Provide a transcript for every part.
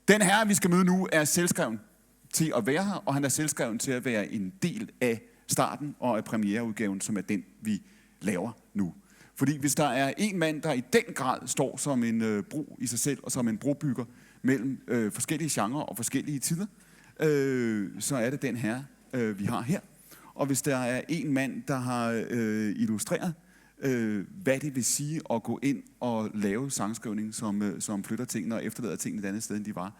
Den herre, vi skal møde nu, er selvskreven til at være her, og han er selvskreven til at være en del af starten og af premiereudgaven, som er den, vi laver nu. Fordi hvis der er en mand, der i den grad står som en bro i sig selv, og som en brobygger mellem forskellige genrer og forskellige tider, så er det den herre, vi har her. Og hvis der er en mand, der har illustreret, hvad det vil sige at gå ind og lave sangskrivning, som flytter tingene og efterlader tingene et andet sted, end de var,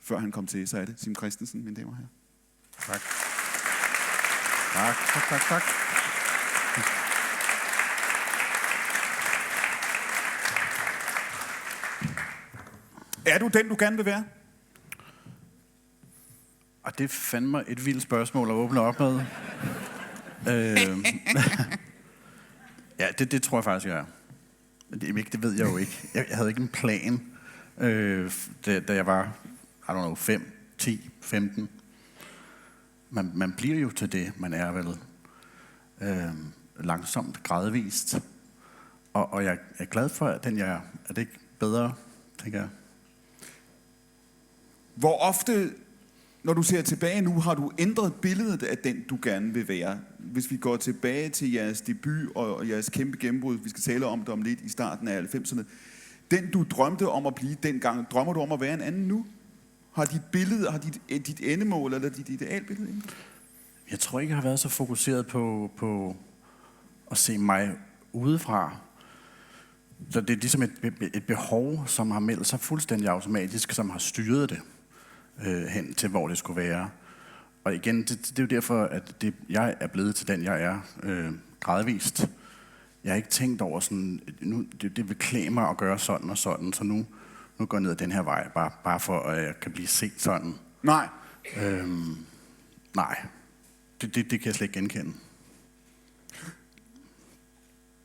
før han kom til, så er det Sim Christensen, mine damer og herrer. Tak. Tak, tak, tak, tak. Er du den, du gerne vil være? Og det er fandme et vildt spørgsmål at åbne op med. Ja, det tror jeg faktisk, jeg er. Det ved jeg jo ikke. Jeg havde ikke en plan, da jeg var, I don't know, 5, 10, 15. Man bliver jo til det, man er vel. Langsomt, gradvist. Og jeg er glad for, at den jeg er. Er det ikke bedre, tænker jeg? Hvor ofte, når du ser tilbage nu, har du ændret billedet af den, du gerne vil være? Hvis vi går tilbage til jeres debut og jeres kæmpe gennembrud, vi skal tale om det om lidt i starten af 90'erne. Den, du drømte om at blive dengang, drømmer du om at være en anden nu? Har dit billede, har dit endemål eller dit idealbillede ændret? Jeg tror ikke, jeg har været så fokuseret på at se mig udefra. Så det er ligesom et behov, som har meldt sig fuldstændig automatisk, som har styret det hen til, hvor det skulle være. Og igen, det er jo derfor, at jeg er blevet til den, jeg er gradvist. Jeg har ikke tænkt over sådan, nu, det vil klæde mig at gøre sådan og sådan, så nu går jeg ned ad den her vej, bare for at jeg kan blive set sådan. Nej. Nej, det kan jeg slet ikke genkende.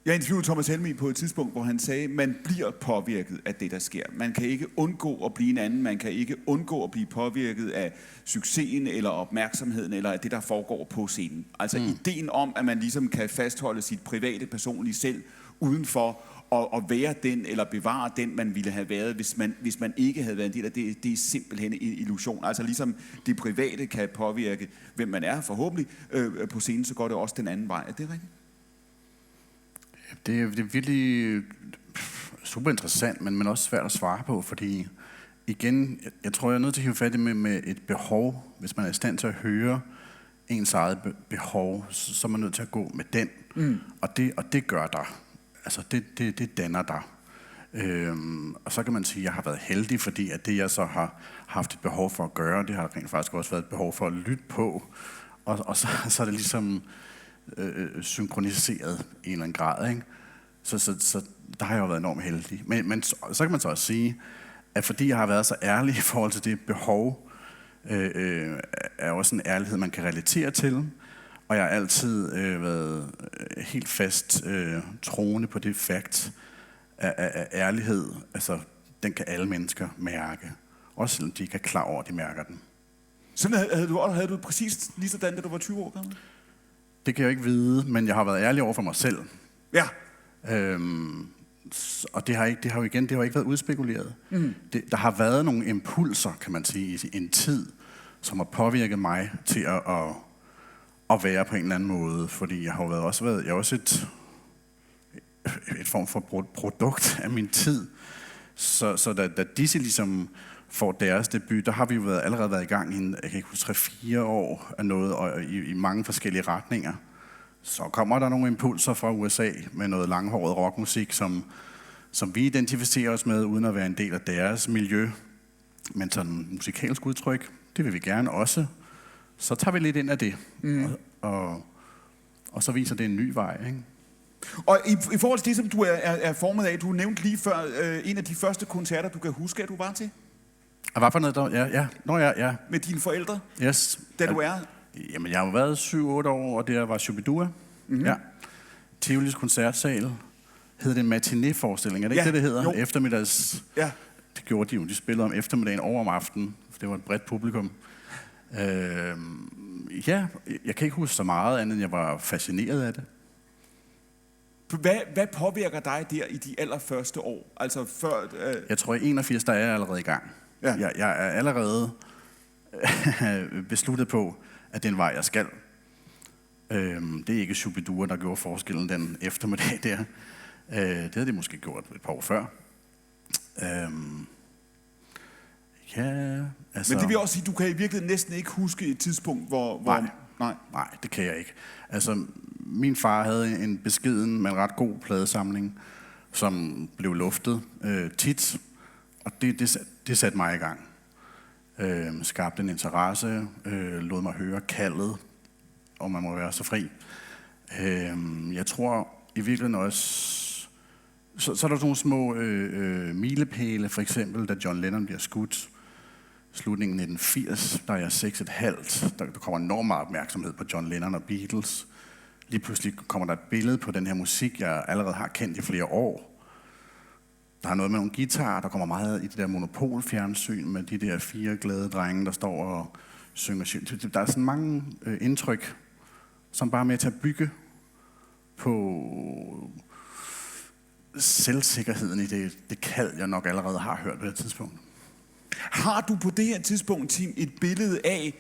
Jeg interviewede Thomas Helmig på et tidspunkt, hvor han sagde, at man bliver påvirket af det, der sker. Man kan ikke undgå at blive en anden. Man kan ikke undgå at blive påvirket af succesen eller opmærksomheden eller af det, der foregår på scenen. Altså ideen om, at man ligesom kan fastholde sit private, personlige selv uden for at være den eller bevare den, man ville have været, hvis man ikke havde været en del af det. Det er simpelthen en illusion. Altså ligesom det private kan påvirke, hvem man er forhåbentlig på scenen, så går det også den anden vej. Er det rigtigt? Det er virkelig super interessant, men også svært at svare på, fordi igen, jeg tror, jeg er nødt til at hive fat i med et behov. Hvis man er i stand til at høre ens eget behov, så er man nødt til at gå med den. Og det gør der. Altså, det danner der. Og så kan man sige, at jeg har været heldig, fordi at det, jeg så har haft et behov for at gøre, det har rent faktisk også været et behov for at lytte på. Og så er det ligesom synkroniseret i en eller anden grad, ikke? Så der har jeg jo været enormt heldig. Men så kan man så også sige, at fordi jeg har været så ærlig i forhold til det behov, er også en ærlighed, man kan relatere til. Og jeg har altid været helt fast troende på det fakt af ærlighed. Altså, den kan alle mennesker mærke. Også selvom de ikke er klar over, at de mærker den. Sådan havde du præcis lige sådan, da du var 20 år gammel? Det kan jeg ikke vide, men jeg har været ærlig over for mig selv. Ja. Og det har jo ikke været udspekuleret. Der har været nogle impulser, kan man sige, i en tid, som har påvirket mig til at være på en eller anden måde. Fordi jeg er også et form for produkt af min tid. Så da disse ligesom får deres debut, der har vi jo allerede været i gang i, jeg kan ikke huske, 3-4 år af noget, og i mange forskellige retninger. Så kommer der nogle impulser fra USA med noget langhåret rockmusik, som vi identificerer os med, uden at være en del af deres miljø. Men sådan musikalsk udtryk, det vil vi gerne også. Så tager vi lidt ind af det, og så viser det en ny vej, ikke? Og i forhold til det, som du er formet af, du nævnte lige før en af de første koncerter, du kan huske, at du var til? Og hvad for noget der? Ja. Nå ja. Med dine forældre? Yes. Da du er? Jamen, jeg har jo været 7-8 år, og det var Shubidua. Ja. Tivolis koncertsal. Hed det en matiné-forestilling? Er det ikke det hedder? Jo. Eftermiddags. Ja. Det gjorde de jo. De spillede om eftermiddagen over om aftenen. Det var et bredt publikum. Ja, jeg kan ikke huske så meget andet, end jeg var fascineret af det. Hvad påvirker dig der i de allerførste år? Altså før... Jeg tror, i 81, der er jeg allerede i gang. Ja. Jeg er allerede besluttet på, at det er en vej, jeg skal. Det er ikke Shubidua, der gjorde forskellen den eftermiddag der. Det havde de måske gjort et par år før. Ja, altså... Men det vil også sige, du kan i virkeligheden næsten ikke huske et tidspunkt, hvor... Nej, det kan jeg ikke. Altså, min far havde en beskeden, men ret god pladesamling, som blev luftet tit, og det satte mig i gang. Skabte en interesse, lod mig høre kaldet, og man må være så fri. Jeg tror i virkeligheden også... Så er der sådan nogle små milepæle, for eksempel, da John Lennon bliver skudt. Slutningen af 1980, der er jeg 6,5. Der kommer enormt meget opmærksomhed på John Lennon og Beatles. Lige pludselig kommer der et billede på den her musik, jeg allerede har kendt i flere år. Der er noget med nogle guitarer, der kommer meget i det der monopolfjernsyn med de der 4 glade drenge, der står og synger. Der er sådan mange indtryk, som bare er med til at bygge på selvsikkerheden i det kald, jeg nok allerede har hørt på det tidspunkt. Har du på det her tidspunkt, Tim, et billede af,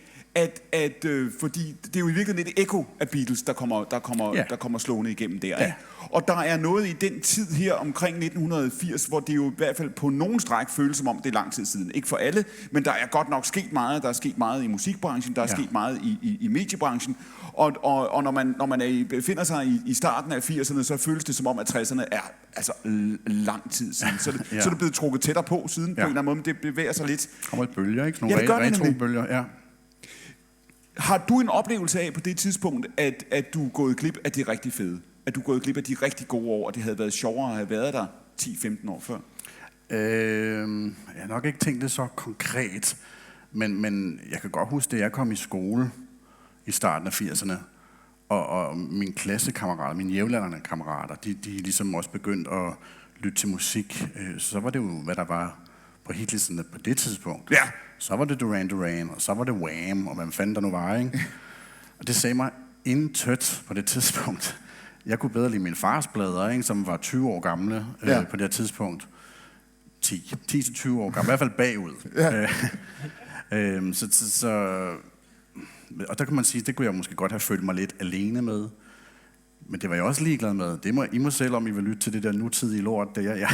at fordi det er jo i virkeligheden et ekko af Beatles, der kommer slående igennem der. Ja. Ikke? Og der er noget i den tid her omkring 1980, hvor det jo i hvert fald på nogen stræk føles som om det er lang tid siden. Ikke for alle, men der er godt nok sket meget. Der er sket meget i musikbranchen, der er sket meget i mediebranchen. Og når man befinder sig i starten af 80'erne, så føles det som om, at 60'erne er altså lang tid siden. Så er det blevet trukket tættere på siden på en eller anden måde, men det bevæger sig lidt. Kommer et bølger, ikke? Nogle retro-bølger, ja. Har du en oplevelse af på det tidspunkt, at du er gået glip af det rigtig fede? At du er gået glip af de rigtig gode år, og det havde været sjovere at have været der 10-15 år før? Jeg har nok ikke tænkt det så konkret, men jeg kan godt huske, at jeg kom i skole i starten af 80'erne, og mine klassekammerater, mine jævnaldrende kammerater, de ligesom også begyndte at lytte til musik. Så var det jo, hvad der var på hitlisterne på det tidspunkt. Ja. Så var det Duran Duran, og så var det Wham, og hvad fanden der nu var, ikke? Og det sagde mig intet på det tidspunkt. Jeg kunne bedre lide min fars plader, ikke, som var 20 år gamle på det tidspunkt. 10-20 år gamle, i hvert fald bagud. Ja. Og der kan man sige, det kunne jeg måske godt have følt mig lidt alene med. Men det var jeg også ligeglad med. I må selv, om I vil lytte til det der nutidige lort. Jeg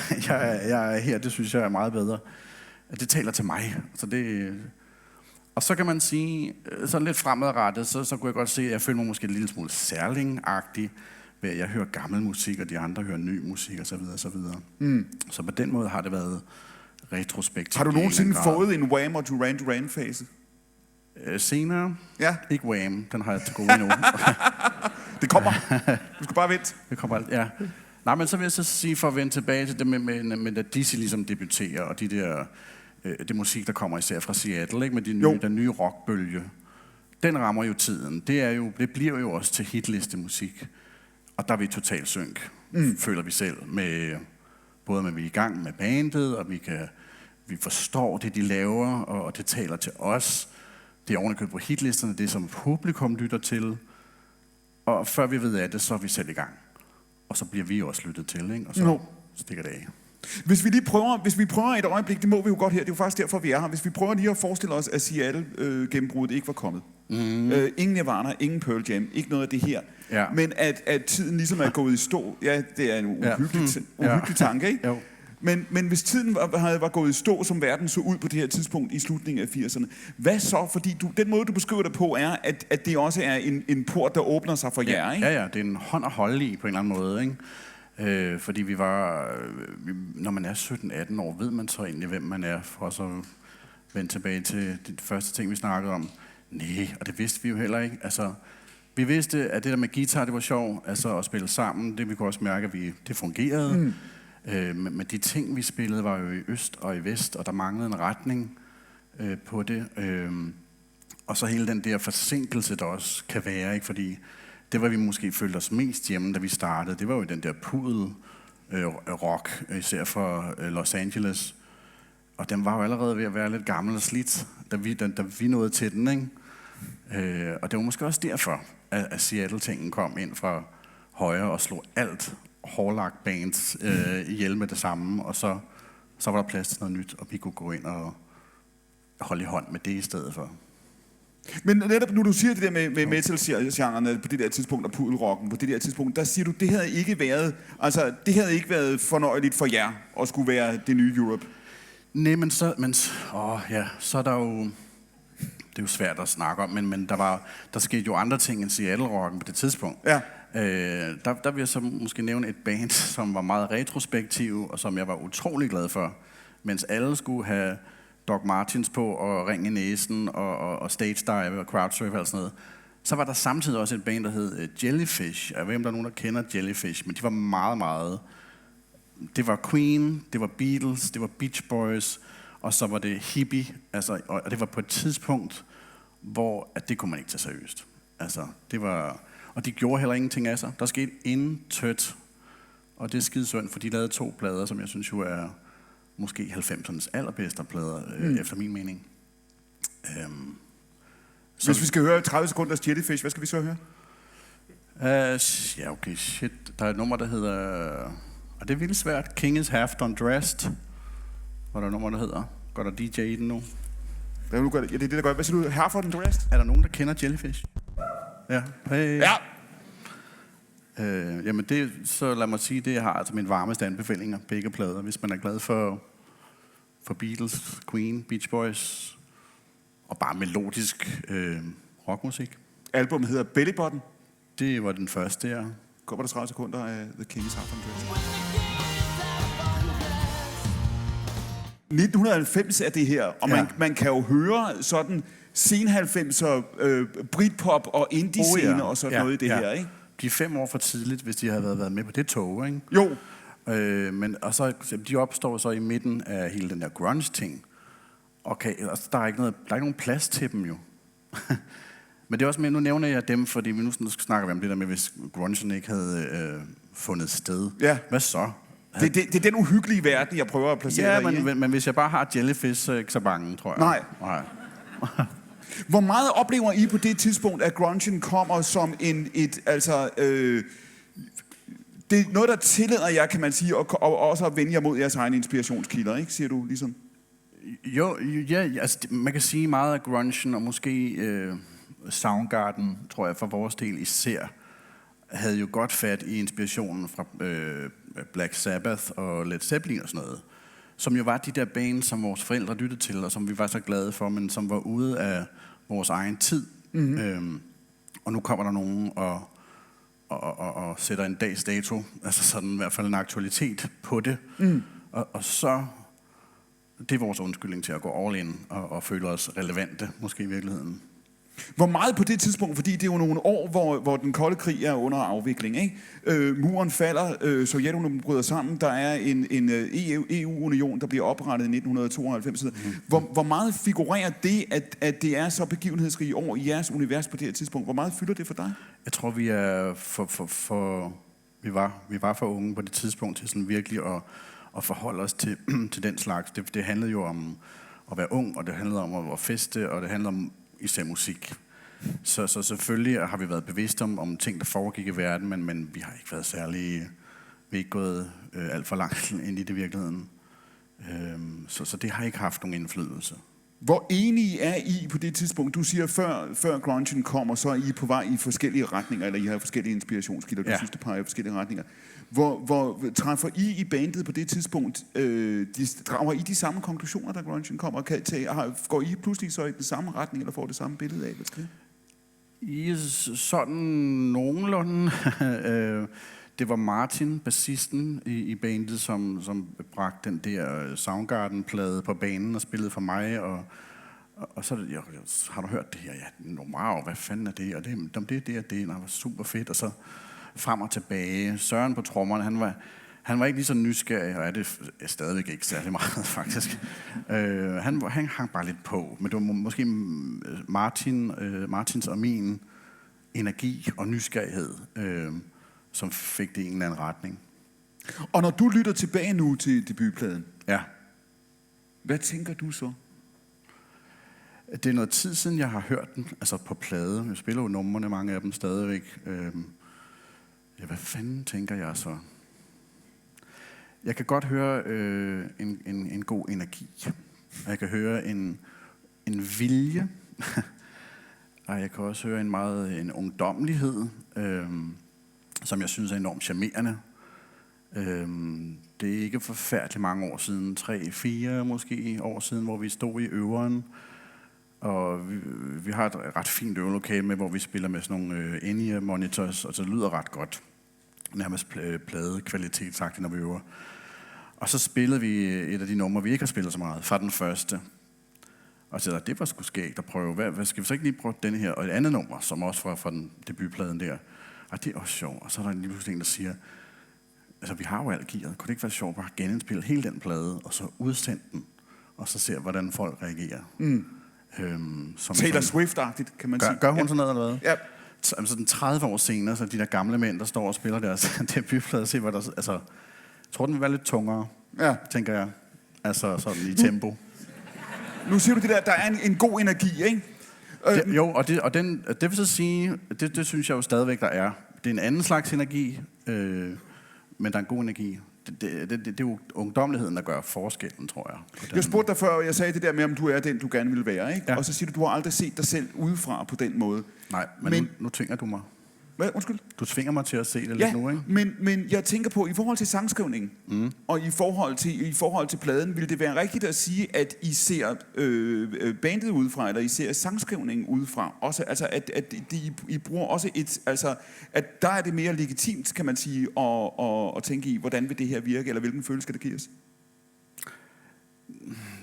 er her, det synes jeg er meget bedre. Det taler til mig. Og så kan man sige, så lidt fremadrettet, så kunne jeg godt se, at jeg føler mig måske en lille smule særling-agtig, ved at jeg hører gammel musik, og de andre hører ny musik, osv. Så på den måde har det været retrospektivt. Har du nogensinde fået en Wham og Duran Duran-fase? Senere? Ja. Ikke Wham, den har jeg til gode endnu. Det kommer. Du skal bare vente. Det kommer alt, ja. Nej, men så vil jeg så sige, for at vende tilbage til det med at Dizzy ligesom debuterer, og det musik, der kommer især fra Seattle, ikke? Med den nye rockbølge. Den rammer jo tiden. Det bliver jo også til hitlistemusik. Og der er vi totalt synk, føler vi selv, både med at vi er i gang med bandet, og vi forstår det, de laver, og det taler til os. Det er ovenikøbet på hitlisterne, det som publikum lytter til. Og før vi ved af det, så er vi selv i gang. Og så bliver vi også lyttet til, ikke? Og så stikker det af. Hvis vi prøver et øjeblik, det må vi jo godt her, det er jo faktisk derfor, vi er her. Hvis vi prøver lige at forestille os, at Seattle-gennembruddet ikke var kommet. Ingen Nirvana, ingen Pearl Jam, ikke noget af det her. Ja. Men at tiden ligesom er gået i stå. Ja, det er en uhyggelig tanke, ikke? Jo. Men hvis tiden var gået i stå, som verden så ud på det her tidspunkt i slutningen af 80'erne, hvad så? Fordi den måde, du beskriver det på, er, at det også er en port, der åbner sig for jer, ikke? Ja, det er en hånd at holde i på en eller anden måde, ikke? Fordi når man er 17-18 år, ved man så egentlig, hvem man er, for så vende tilbage til de første ting, vi snakkede om. Nej, og det vidste vi jo heller ikke. Altså, vi vidste, at det der med guitar, det var sjovt, altså at spille sammen, det vi kunne også mærke, at det fungerede. Men de ting, vi spillede, var jo i øst og i vest, og der manglede en retning på det. Og så hele den der forsinkelse, der også kan være, ikke? Fordi det var vi måske følte os mest hjemme, da vi startede. Det var jo den der pudel rock, især fra Los Angeles. Og den var jo allerede ved at være lidt gammel og slidt, da vi nåede til den, ikke? Og det var måske også derfor, at Seattle-tingen kom ind fra højre og slog alt hårdlagt bands ihjel med det samme, og så var der plads til noget nyt, og vi kunne gå ind og holde i hånd med det i stedet for. Men netop nu du siger det der med metal-genrerne på det der tidspunkt, og pudelrocken på det der tidspunkt, der siger du, det havde ikke været fornøjeligt for jer at skulle være det nye Europe. Nej, så er der jo... Det er jo svært at snakke om, men der skete jo andre ting end Seattle-rocken på det tidspunkt. Ja. Der vil jeg så måske nævne et band, som var meget retrospektiv, og som jeg var utrolig glad for. Mens alle skulle have Doc Martens på, og ring i næsen, og stage dive, og crowdsurf og sådan noget. Så var der samtidig også et band, der hed Jellyfish. Jeg ved ikke, om der er nogen, der kender Jellyfish, men de var meget, meget... Det var Queen, det var Beatles, det var Beach Boys, og så var det hippie, altså, og det var på et tidspunkt, hvor at det kunne man ikke tage seriøst. Altså, det var... Og de gjorde heller ingenting af sig. Der skete intet. Og det er skidesynd, for de lavede 2 plader, som jeg synes jo er måske 90'ernes allerbedste plader, efter min mening. Hvis vi skal høre 30 sekunders Jellyfish, hvad skal vi så høre? Okay, shit. Der er et nummer, der hedder... Og det er vildt svært. King is half undressed. Hvor der er et nummer, der hedder... Går der DJ i den nu? Ja, det er det, der gør. Hvad siger du? Half undressed? Er der nogen, der kender Jellyfish? Ja. Hey. Ja. Jamen det, så lad mig sige, det har altså mine varmeste anbefalinger, begge plader, hvis man er glad for Beatles, Queen, Beach Boys og bare melodisk rockmusik. Albummet hedder Belly Button. Det var den første, ja. Kommer der 30 sekunder af The King's Half Undressed. 1990 er det her, og man kan jo høre sådan sen 90'er Britpop og indie-scener og sådan noget i det her, ikke? De er 5 år for tidligt, hvis de havde været med på det tog, ikke? Jo. Og så de opstår så i midten af hele den der grunge-ting. Okay, altså, der er ikke nogen plads til dem jo. Men det er også med, nu nævner jeg dem, fordi nu snakker vi om det der med, hvis grungen ikke havde fundet sted. Ja. Hvad så? Det er den uhyggelige verden, jeg prøver at placere dig i. Men hvis jeg bare har Jellyfish, så er jeg ikke så bange, tror jeg. Nej. Hvor meget oplever I på det tidspunkt, at grungen kommer som det er noget, der tillader jer, kan man sige, og også at vende jer mod jeres egne inspirationskilder, ikke? Siger du ligesom? Jo, ja, altså man kan sige meget af grungen, og måske Soundgarden, tror jeg, for vores del især, havde jo godt fat i inspirationen fra Black Sabbath og Led Zeppelin og sådan noget, som jo var de der bands, som vores forældre lyttede til, og som vi var så glade for, men som var ude af vores egen tid. Mm-hmm. Og nu kommer der nogen og sætter en dags dato, altså sådan i hvert fald en aktualitet på det. Mm. Og så, det er vores undskyldning til at gå all in og føle os relevante, måske i virkeligheden. Hvor meget på det tidspunkt, fordi det er jo nogle år, hvor den kolde krig er under afvikling, ikke? Muren falder, Sovjetunionen bryder sammen, der er en EU-union, der bliver oprettet i 1992. Hvor meget figurerer det, at det er så begivenhedsrige år i jeres univers på det her tidspunkt? Hvor meget fylder det for dig? Jeg tror, vi er vi var for unge på det tidspunkt til sådan virkelig at forholde os til den slags. Det handlede jo om at være ung, og det handlede om at feste, og det handlede om især musik. Så selvfølgelig har vi været bevidste om ting, der foregik i verden, men vi har ikke været særlig... Vi er ikke gået alt for langt ind i det virkeligheden. Så det har ikke haft nogen indflydelse. Hvor enige er I på det tidspunkt? Du siger, før grungen kommer, så er I på vej i forskellige retninger, eller I har forskellige inspirationskilder, du synes, det peger i forskellige retninger. Hvor træffer I bandet på det tidspunkt? Drager I de samme konklusioner, da grungen kommer? Går I pludselig så i den samme retning, eller får det samme billede af, hvad det I sådan nogenlunde. Det var Martin, bassisten i bandet, som bragte den der Soundgarden-plade på banen og spillede for mig. Og så har du hørt det her? Ja, wow, hvad fanden er det? Og det var super fedt. Og så frem og tilbage. Søren på trommerne, han var ikke lige så nysgerrig, og er det stadigvæk ikke særlig meget, faktisk. Han hang bare lidt på, men det var måske Martins og min energi og nysgerrighed, som fik det i en eller anden retning. Og når du lytter tilbage nu til debutpladen, ja. Hvad tænker du så? Det er noget tid siden, jeg har hørt den, altså på plade. Jeg spiller jo numrene, mange af dem stadigvæk. Ja, hvad fanden tænker jeg så? Jeg kan godt høre en god energi. Jeg kan høre vilje, og jeg kan også høre en ungdommelighed, som jeg synes er enormt charmerende. Det er ikke forfærdeligt mange år siden, 3-4 måske år siden, hvor vi stod i øveren, og vi har et ret fint øvelokale med, hvor vi spiller med sådan nogle in-ear monitors, og så lyder ret godt. Nærmest pladekvalitetsagtigt, når vi øver. Og så spillede vi et af de numre, vi ikke har spillet så meget, fra den første. Og så det var sgu skægt at prøve. Hvad skal vi så ikke lige prøve denne her? Og et andet nummer, som også var fra den debutpladen der. Og det er også sjovt. Og så er der lige pludselig en, der siger, altså vi har jo alt gearet. Kunne det ikke være sjovt bare at genindspille hele den plade, og så udsende den, og så se, hvordan folk reagerer? Taylor Swift-agtigt, kan man sige. Gør hun sådan noget, eller hvad? Ja. Altså den 30 år senere, så de der gamle mænd, der står og spiller deres debutplade, se hvad der... Altså, jeg tror, den vil være lidt tungere, tænker jeg. Altså sådan i tempo. Nu siger du det der er en god energi, ikke? Det vil så sige, det synes jeg jo stadigvæk, der er. Det er en anden slags energi, men der er en god energi. Det er jo ungdommeligheden, der gør forskellen, tror jeg. Jeg spurgte dig før, og jeg sagde det der med, om du er den, du gerne vil være, ikke? Ja. Og så siger du har aldrig set dig selv udefra på den måde. Nej, men nu tvinger du mig. Hvad? Undskyld? Du tvinger mig til at se det lidt nu, ikke? Men jeg tænker på, i forhold til sangskrivningen, og i forhold til pladen, vil det være rigtigt at sige, at I ser bandet udefra, eller I ser sangskrivningen udefra, også, altså at I bruger også at der er det mere legitimt, kan man sige, at tænke i, hvordan vil det her virke, eller hvilken følelse skal det give os?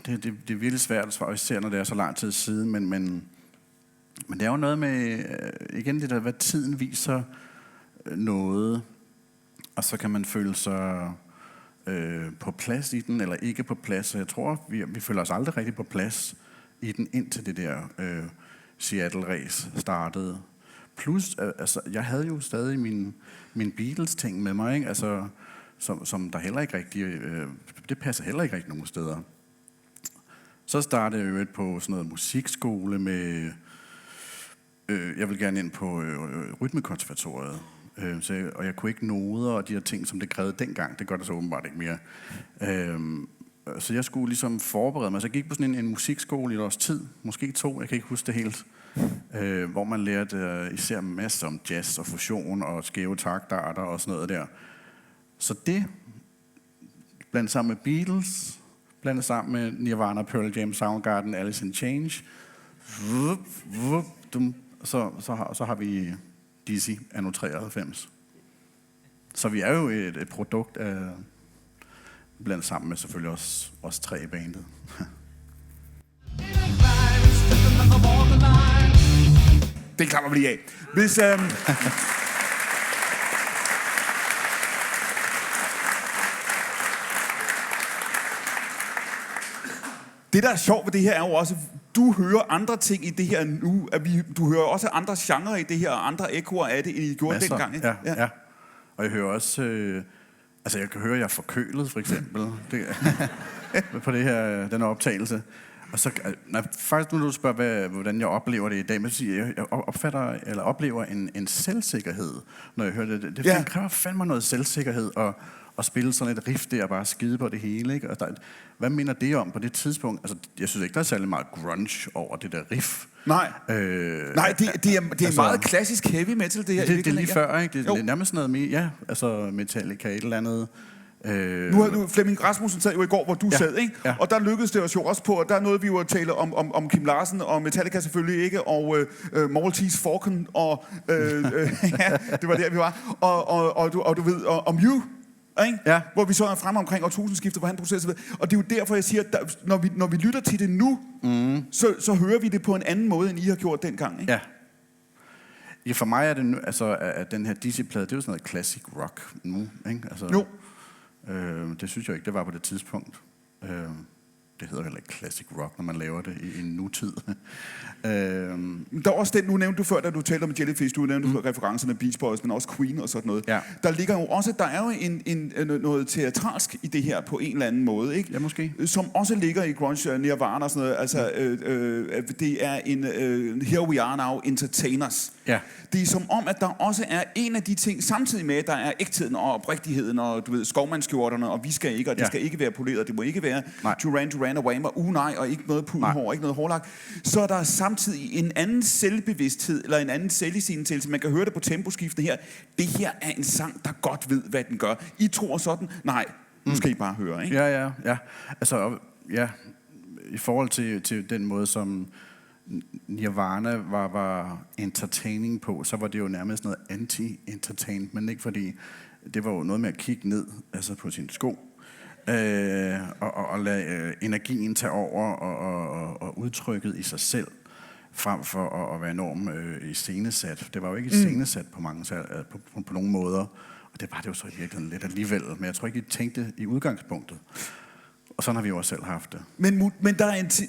Det er virkelig svært at svare, især når det er så lang tid siden, men det er jo noget med, igen det der, hvad tiden viser noget, og så kan man føle sig på plads i den, eller ikke på plads. Så jeg tror, vi føler os aldrig rigtig på plads i den, indtil det der Seattle-race startede. Plus, altså, jeg havde jo stadig min Beatles-ting med mig, ikke? Altså, som der heller ikke rigtig, det passer heller ikke rigtig nogen steder. Så startede jeg jo på sådan noget musikskole med... Jeg vil gerne ind på rytmekonservatoriet, og jeg kunne ikke noder og de her ting, som det krævede dengang. Det gør det så åbenbart ikke mere. Så jeg skulle ligesom forberede mig. Så jeg gik på sådan en musikskole i et års tid, måske 2, jeg kan ikke huske det helt, hvor man lærte især masser om jazz og fusion og skæve taktarter og sådan noget der. Så det, blandet sammen med Beatles, blandet sammen med Nirvana, Pearl Jam, Soundgarden, Alice in Chains, så har vi Dizzy anno 93. Så vi er jo et produkt af, blandt sammen med selvfølgelig også os 3 i bandet. Det klapper vi lige af. Hvis... Det, der er sjovt ved det her, er jo også, du hører andre ting i det her nu. Du hører også andre genrer i det her, og andre ekoer af det, end I gjorde dengang. Ikke? Ja. Og jeg hører også... altså, jeg kan høre, at jeg er forkølet, for eksempel. På det her, den optagelse. Og så... faktisk nu du spørger, hvordan jeg oplever det i dag. Men jeg oplever en selvsikkerhed, når jeg hører det. Det kræver fandme noget selvsikkerhed, og spille sådan et riff der og bare skide på det hele, ikke? Og hvad mener det om på det tidspunkt? Altså, jeg synes ikke, der er særlig meget grunge over det der riff. Nej. Nej, det er altså, meget klassisk heavy metal, det her. Det er lige før, ikke? Det er nærmest noget mere, altså Metallica, et eller andet. Nu Flemming Rasmussen sad jo i går, hvor du sad, ikke? Ja. Og der lykkedes det os jo også på, og der nåede vi jo at tale om Kim Larsen, og Metallica selvfølgelig ikke, og Maltese Falcon, og det var der, vi var. Og du ved, og Mew. Ja. Hvor vi så er fremme omkring årtusindskiftet, hvor han producerer. Og det er jo derfor, jeg siger, at når vi lytter til det nu, så hører vi det på en anden måde, end I har gjort dengang. Ikke? Ja, for mig er det nu, altså, at den her Dizzy-plade, det er jo sådan noget classic rock nu. Ikke? Altså, jo. Det synes jeg ikke, det var på det tidspunkt. Det hedder heller ikke classic rock, når man laver det i en nutid. Der er også den, nu nævnte du før, da du talte om Jellyfish, du nævnte referencerne Beach Boys, men også Queen og sådan noget. Ja. Der er jo noget teatralsk i det her på en eller anden måde, ikke? Ja, måske. Som også ligger i grunge, Nirvana og sådan noget. Altså, det er Here We Are Now Entertainers. Ja. Det er som om, at der også er en af de ting, samtidig med, at der er ægtheden og oprigtigheden, og du ved, skovmandskjorterne, og vi skal ikke, og det skal ikke være poleret, det må ikke være Duran Joanna Whammer, nej, og ikke noget pudenhår, ikke noget hårlak, så er der samtidig en anden selvbevidsthed, eller en anden selvisindtagelse. Man kan høre det på temposkiftet her. Det her er en sang, der godt ved, hvad den gør. I tror sådan, nej, nu skal I bare høre, ikke? Ja. Altså, ja, i forhold til den måde, som Nirvana var entertaining på, så var det jo nærmest noget anti-entertainment, ikke? Fordi det var jo noget med at kigge ned, altså på sine sko, og lade energien tage over, og udtrykket i sig selv, frem for at være enormt iscenesat. Det var jo ikke iscenesat på nogle måder, og det var det jo så i virkeligheden lidt alligevel, men jeg tror ikke, I tænkte i udgangspunktet. Og sådan har vi jo også selv haft det. Men der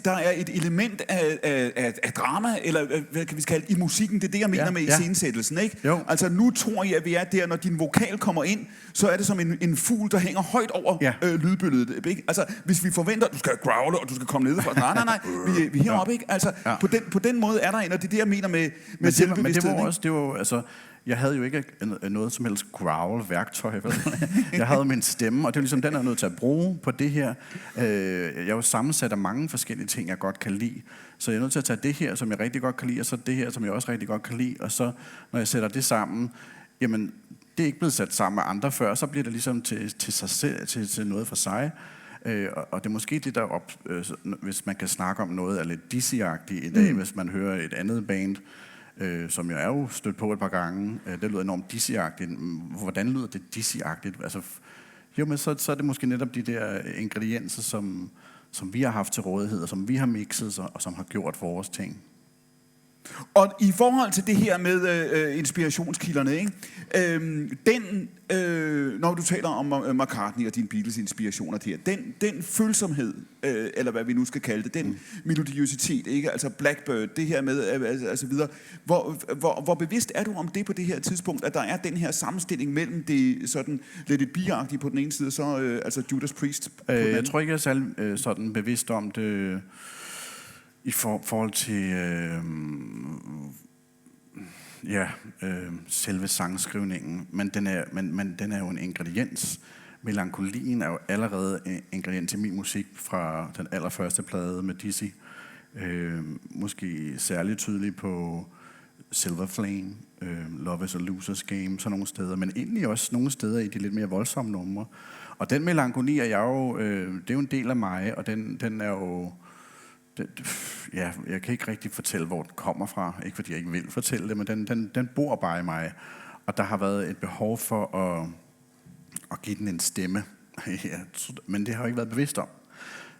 er et element af drama, eller hvad kan vi kalde i musikken. Det er det, jeg mener med iscenesættelsen, ikke? Jo. Altså nu tror jeg, at vi er der, når din vokal kommer ind, så er det som en fugl, der hænger højt over lydbilledet. Ikke? Altså hvis vi forventer, at du skal growle, og du skal komme ned fra. Nej. Vi er heroppe, ikke? Altså på den måde er der en, og det er det, jeg mener med selvbevidsthed. Men det var altså... Jeg havde jo ikke noget som helst growl-værktøj. Jeg havde min stemme, og det er ligesom den, jeg er nødt til at bruge på det her. Jeg er jo sammensat af mange forskellige ting, jeg godt kan lide. Så jeg er nødt til at tage det her, som jeg rigtig godt kan lide, og så det her, som jeg også rigtig godt kan lide. Og så, når jeg sætter det sammen, jamen, det er ikke blevet sat sammen med andre før, så bliver det ligesom til sig selv, til noget for sig. Og det er måske det der hvis man kan snakke om noget af lidt Dizzy-agtigt i dag, hvis man hører et andet band, som jeg er jo stødt på et par gangt. Det lyder enormt Dizzy-agtigt. Hvordan lyder det Dizzy-agtigt? Altså, jo, men så er det måske netop de der ingredienser, som vi har haft til rådighed, og som vi har mixet, og som har gjort vores ting. Og i forhold til det her med inspirationskilderne, ikke? Når du taler om McCartney og din Beatles-inspirationer der, den følsomhed, eller hvad vi nu skal kalde det, den melodiøsitet, ikke? Altså Blackbird, det her med, altså videre. Hvor bevidst er du om det på det her tidspunkt, at der er den her sammenstilling mellem det sådan lidt biagtige på den ene side, og så altså Judas Priest på den anden? Jeg tror ikke, jeg er særlig sådan bevidst om det i forhold til selve sangskrivningen, men den er jo en ingrediens. Melankolien er jo allerede en ingrediens til min musik fra den allerførste plade med Dizzy. Måske særligt tydelig på Silver Flame, Love is a Loser's Game, sådan nogle steder, men egentlig også nogle steder i de lidt mere voldsomme numre. Og den melankoli er det er jo en del af mig, og den er jo... jeg kan ikke rigtig fortælle, hvor den kommer fra. Ikke fordi jeg ikke vil fortælle det, men den bor bare i mig. Og der har været et behov for at give den en stemme. Men det har jeg ikke været bevidst om.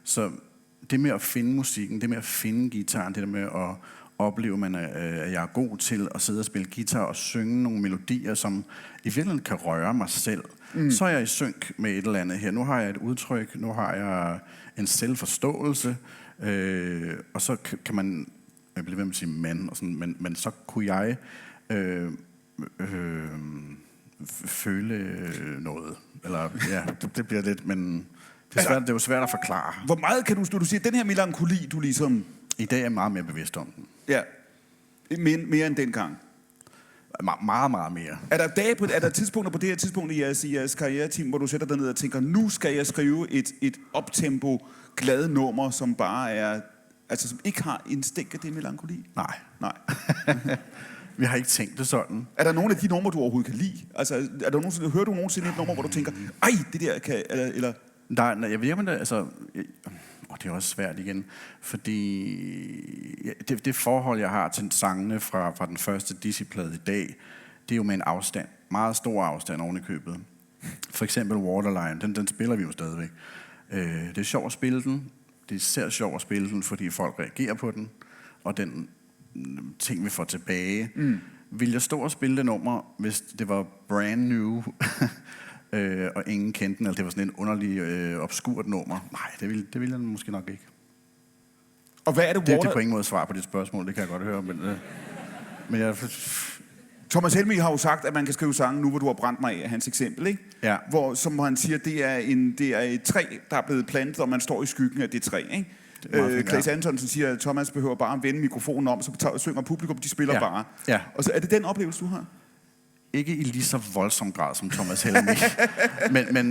Så det med at finde musikken, det med at finde guitaren, det der med at opleve, at jeg er god til at sidde og spille guitar og synge nogle melodier, som i virkeligheden kan røre mig selv. Så er jeg i synk med et eller andet her. Nu har jeg et udtryk, nu har jeg en selvforståelse, og så kan man, jeg bliver ved med at sige mand, og sådan, men så kunne jeg føle noget. Eller ja, det bliver lidt, men det er jo svært at forklare. Hvor meget kan du sige, den her melankoli, du ligesom... I dag er jeg meget mere bevidst om den. Ja, mere end dengang. Meget, meget mere. Er der tidspunkter på det her tidspunkt i jeres karriereteam, hvor du sætter dig ned og tænker, nu skal jeg skrive et optempo glade nummer, som bare er, altså som ikke har en stænk af det melankoli? Nej. Vi har ikke tænkt det sådan. Er der nogle af de numre, du overhovedet kan lide? Altså, hører du nogensinde et nummer, hvor du tænker, ej, det der kan, eller... Nej, jeg ved, men altså... det er også svært igen, fordi det forhold, jeg har til sangene fra den første Dizzy-plade i dag, det er jo med en afstand. Meget stor afstand oven i købet. For eksempel Waterline, den spiller vi jo stadigvæk. Det er sjovt at spille den. Det er især sjovt at spille den, fordi folk reagerer på den. Og den ting, vi får tilbage. Vil jeg stå og spille det nummer, hvis det var brand new... og ingen kendte den, eller det var sådan en underlig, obskurt nummer. Nej, det ville jeg måske nok ikke. Og hvad er det, det er på ingen måde svar på dit spørgsmål, det kan jeg godt høre, men jeg... Thomas Helmig har jo sagt, at man kan skrive sange nu, hvor du har brændt mig af hans eksempel, ikke? Ja. Hvor, som han siger, det er et træ, der er blevet plantet, og man står i skyggen af det træ, ikke? Claes Antonsen siger, at Thomas behøver bare at vende mikrofonen om, så synger publikum, de spiller bare. Ja. Og så er det den oplevelse, du har? Ikke i lige så voldsom grad som Thomas Helmig.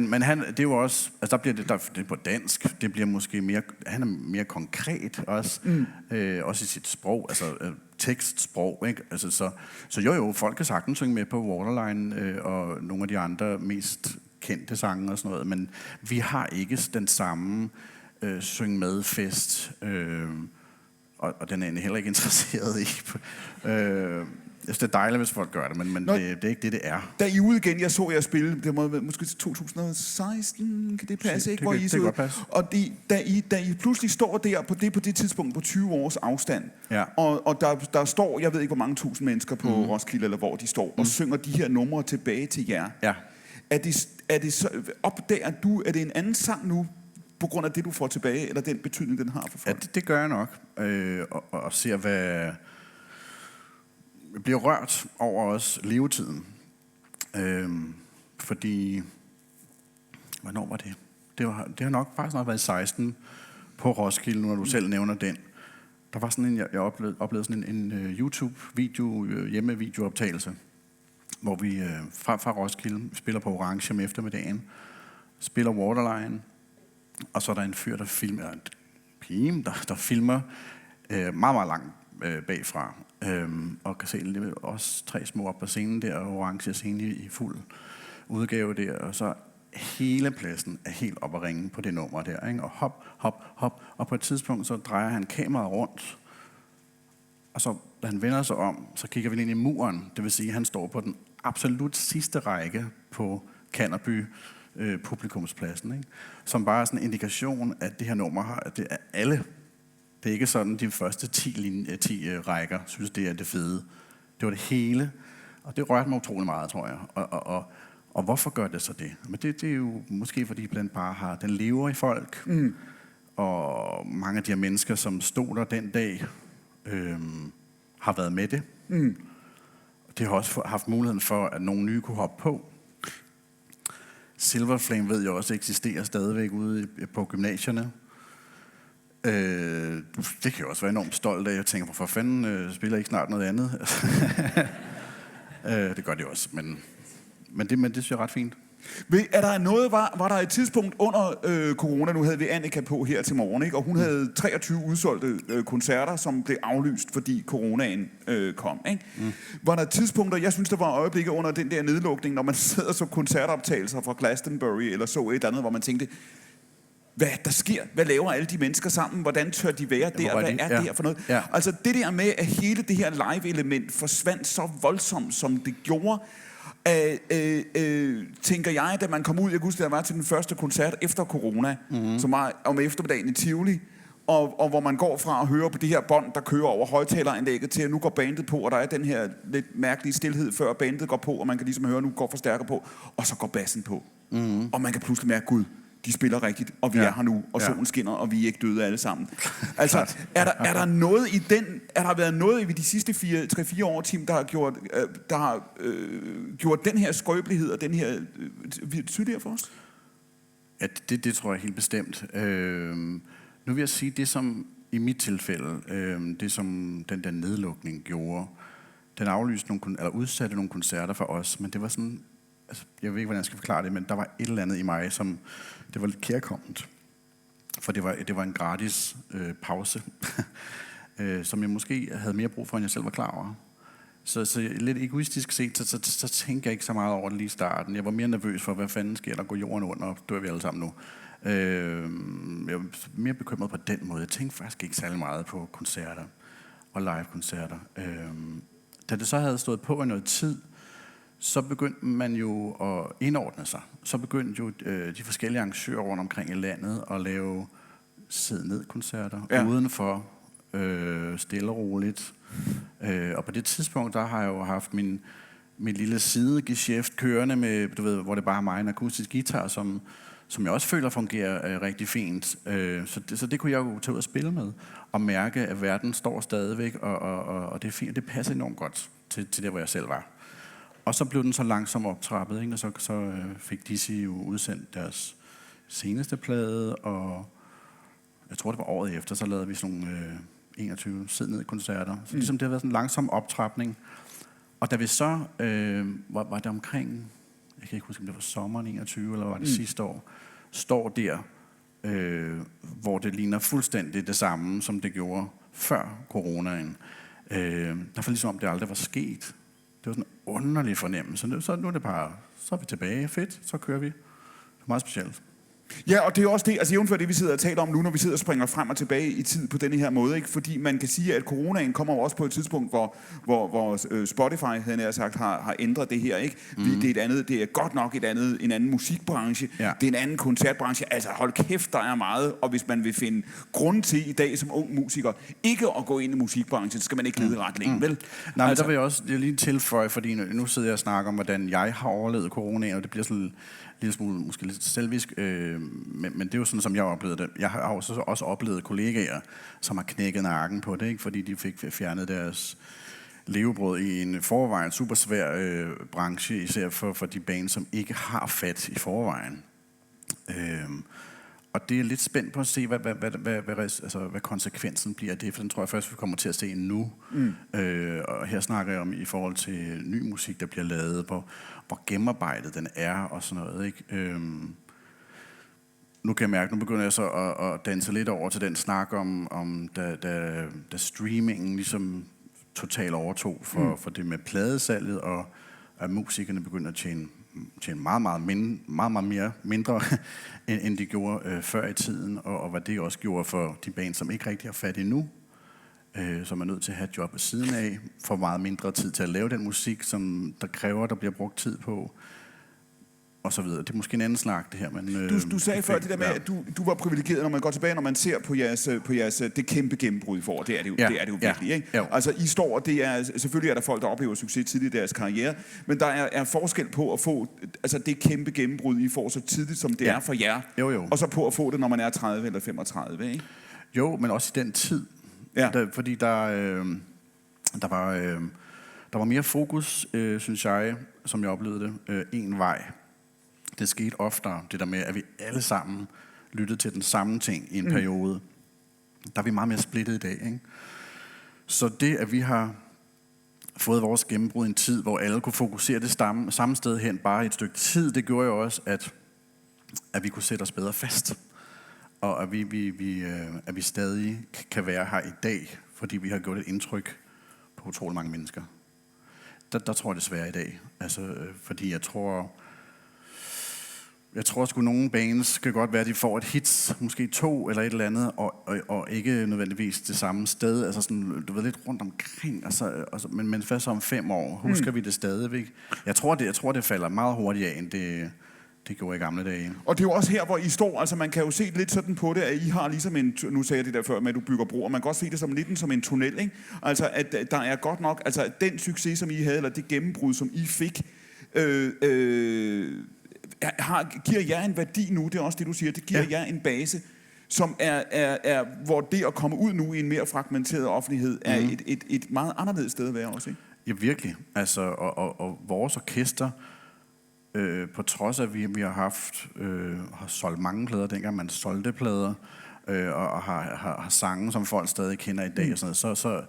men han, det er jo også... Altså, det er på dansk. Det bliver måske mere... Han er mere konkret også. Også i sit sprog. Altså, tekstsprog, ikke? Altså, så jo, folk kan sagtens synge med på Waterline og nogle af de andre mest kendte sange og sådan noget. Men vi har ikke den samme synge med fest. Og den er jeg heller ikke interesseret i. Jeg synes, det er dejligt, hvis folk gør det, men det er ikke det er. Da I ude igen, jeg så jer spille, det må måske til 2016, kan det passe, ikke? Det kan godt passe. Og da I pludselig står der på det tidspunkt på 20 års afstand, ja. og der står, jeg ved ikke, hvor mange tusind mennesker på Roskilde, eller hvor de står, og synger de her numre tilbage til jer. Ja. Er det så, opdager du, er det en anden sang nu, på grund af det, du får tilbage, eller den betydning, den har for folk? Ja, det gør jeg nok. Og ser, hvad... Jeg bliver rørt over også levetiden. Fordi... Hvornår var det? Det har nok faktisk været i 16 på Roskilde, når du selv nævner den. Der var sådan en... Jeg oplevede sådan en YouTube-video, hjemmevideooptagelse, hvor vi fra Roskilde spiller på Orange om eftermiddagen, spiller Waterline, og så er der en fyr, der filmer, en pige, der filmer meget, meget langt bagfra, og kan se også 3 små op på scenen der, og Orange scene i fuld udgave der, og så hele pladsen er helt op at ringe på det nummer der, ikke? Og hop, og på et tidspunkt så drejer han kameraet rundt, og så da han vender sig om, så kigger vi ind i muren, det vil sige, at han står på den absolut sidste række på Kanderby publikumspladsen, ikke? Som bare er sådan en indikation, at det her nummer har, at det er alle. Det er ikke sådan, de første 10 rækker synes, det er det fede. Det var det hele, og det rørte mig utrolig meget, tror jeg. Og hvorfor gør det så det? Men det er jo måske, fordi blandt bare har, den lever i folk, og mange af de her mennesker, som stod der den dag, har været med det. Det har også haft muligheden for, at nogle nye kunne hoppe på. Silver Flame ved jeg også eksisterer stadigvæk ude på gymnasierne. Det kan jeg også være enormt stolt af. Jeg tænker, for fanden spiller ikke snart noget andet? Det gør det også, men det synes jeg er ret fint. Er der noget, var der et tidspunkt under corona, nu havde vi Annika på her til morgen, ikke? Og hun havde 23 udsolgte koncerter, som blev aflyst, fordi coronaen kom, ikke? Var der tidspunkter, jeg synes, der var øjeblikke under den der nedlukning, når man sidder så koncertoptagelser fra Glastonbury, eller så et andet, hvor man tænkte, hvad der sker? Hvad laver alle de mennesker sammen? Hvordan tør de være der? Hvad er det her for noget? Ja. Altså det der med, at hele det her live-element forsvandt så voldsomt, som det gjorde, tænker jeg, da man kom ud, jeg husker, der var til den første koncert efter corona, som var om eftermiddagen i Tivoli, og hvor man går fra at høre på det her bånd, der kører over højtaleranlægget, til at nu går bandet på, og der er den her lidt mærkelige stilhed, før bandet går på, og man kan ligesom høre, nu går forstærker på, og så går bassen på. Og man kan pludselig mærke, Gud, de spiller rigtigt, og vi er her nu, og solen skinner, og vi er ikke døde alle sammen. Altså, er der noget i den, er der været noget i de sidste 3-4 år, Tim, der har gjort den her skrøbelighed og den her tydeligere for os? Ja, det tror jeg helt bestemt. Nu vil jeg sige, det som i mit tilfælde, det som den der nedlukning gjorde, den aflyste udsatte nogle koncerter for os, men det var sådan, altså, jeg ved ikke, hvordan jeg skal forklare det, men der var et eller andet i mig, som det var lidt kærkomment. For det var en gratis pause, som jeg måske havde mere brug for, end jeg selv var klar over. Så lidt egoistisk set, så tænkte jeg ikke så meget over det lige i starten. Jeg var mere nervøs for, hvad fanden sker der, går jorden under, og dør vi alle sammen nu. Jeg var mere bekymret på den måde. Jeg tænkte faktisk ikke særlig meget på koncerter og live-koncerter. Da det så havde stået på i noget tid, så begyndte man jo at indordne sig. Så begyndte jo de forskellige arrangører rundt omkring i landet at lave sidde-ned-koncerter udenfor, stille og roligt. Og på det tidspunkt, der har jeg jo haft min lille sidegeschæft kørende med, du ved, hvor det bare er mig en akustisk guitar, som jeg også føler fungerer rigtig fint. Så det kunne jeg jo tage ud og spille med, og mærke, at verden står stadigvæk, og det er fint. Det passer enormt godt til der, hvor jeg selv var. Og så blev den så langsomt optrappet, ikke? Og så fik Dizzy jo udsendt deres seneste plade, og jeg tror, det var året efter, så lavede vi sådan nogle 21 sidde-ned-koncerter. Så ligesom det har været sådan en langsom optrapning. Og da vi så, var det omkring, jeg kan ikke huske, om det var sommeren 21, eller var det sidste år, står der, hvor det ligner fuldstændig det samme, som det gjorde før coronaen. Der var ligesom om det aldrig var sket. Det var sådan en underlig fornemmelse. Så nu er det bare, så er vi tilbage, fedt, så kører vi. Det er meget specielt. Ja, og det er også det, altså jævnfør det, vi sidder og taler om nu, når vi sidder og springer frem og tilbage i tid på denne her måde, ikke? Fordi man kan sige, at coronaen kommer også på et tidspunkt, hvor Spotify, havde jeg sagt, har ændret det her, ikke? Det er godt nok en anden musikbranche, det er en anden koncertbranche, altså hold kæft, der er meget, og hvis man vil finde grund til i dag som ung musiker, ikke at gå ind i musikbranchen, så skal man ikke lede ret længe, vel? Nej, altså, der vil jeg også lige tilføje, fordi nu sidder jeg og snakker om, hvordan jeg har overlevet coronaen, og det bliver sådan lille smule, måske lidt selvisk, men det er jo sådan, som jeg oplevede det. Jeg har også oplevet kollegaer, som har knækket nakken på det, ikke? Fordi de fik fjernet deres levebrød i en forvejen super svær branche, især for de bands, som ikke har fat i forvejen. Og det er lidt spændt på at se, hvad konsekvensen bliver af det, for den tror jeg først, vi kommer til at se nu. Og her snakker jeg om i forhold til ny musik, der bliver lavet, hvor gennemarbejdet den er og sådan noget, ikke? Nu kan jeg mærke, nu begynder jeg så at danse lidt over til den snak om da streamingen ligesom totalt overtog for det med pladesalget, og at musikerne begynder at tjene meget mere mindre, end de gjorde før i tiden, og hvad det også gjorde for de bands, som ikke rigtig har fat endnu, som er nødt til at have et job ved siden af, får meget mindre tid til at lave den musik, som der kræver, der bliver brugt tid på, og så videre. Det er måske en anden snak, det her. Men, du sagde før det der med, at du var privilegeret, når man går tilbage, når man ser på jeres det kæmpe gennembrud i forår. Det er det jo, det er det jo virkelig, ikke? Ja. Altså, I står, det er, selvfølgelig er der folk, der oplever succes tidligt i deres karriere, men der er forskel på at få altså, det kæmpe gennembrud, I får så tidligt, som det er for jer, og så på at få det, når man er 30 eller 35, ikke? Jo, men også i den tid. Fordi der var mere fokus, synes jeg, som jeg oplevede det, en vej. Det skete oftere, det der med, at vi alle sammen lyttede til den samme ting i en periode. Der er vi meget mere splittet i dag, ikke? Så det, at vi har fået vores gennembrud i en tid, hvor alle kunne fokusere det samme sted hen, bare i et stykke tid, det gjorde jo også, at vi kunne sætte os bedre fast. Og at vi stadig kan være her i dag, fordi vi har gjort et indtryk på utrolig mange mennesker. Der tror jeg desværre i dag. Altså, fordi jeg tror sgu nogle bands kan godt være, at de får et hits, måske 2 eller et eller andet, og ikke nødvendigvis det samme sted. Altså sådan, du ved, lidt rundt omkring. Men først om 5 år husker vi det stadigvæk. Jeg tror, det falder meget hurtigere, end det gjorde i gamle dage. Og det er jo også her, hvor I står, altså man kan jo se lidt sådan på det, at I har ligesom en, nu sagde jeg det der før med, at du bygger broer, man kan også se det som lidt som en tunnel, ikke? Altså at der er godt nok, altså den succes, som I havde, eller det gennembrud, som I fik, giver jer en værdi nu, det er også det, du siger, det giver jer en base, som er hvor det at komme ud nu i en mere fragmenteret offentlighed, er et meget anderledes sted at være også, ikke? Ja, virkelig. Altså, og vores orkester, på trods af, at vi har solgt mange plader, dengang man solgte plader, og har sange, som folk stadig kender i dag, og sådan noget, så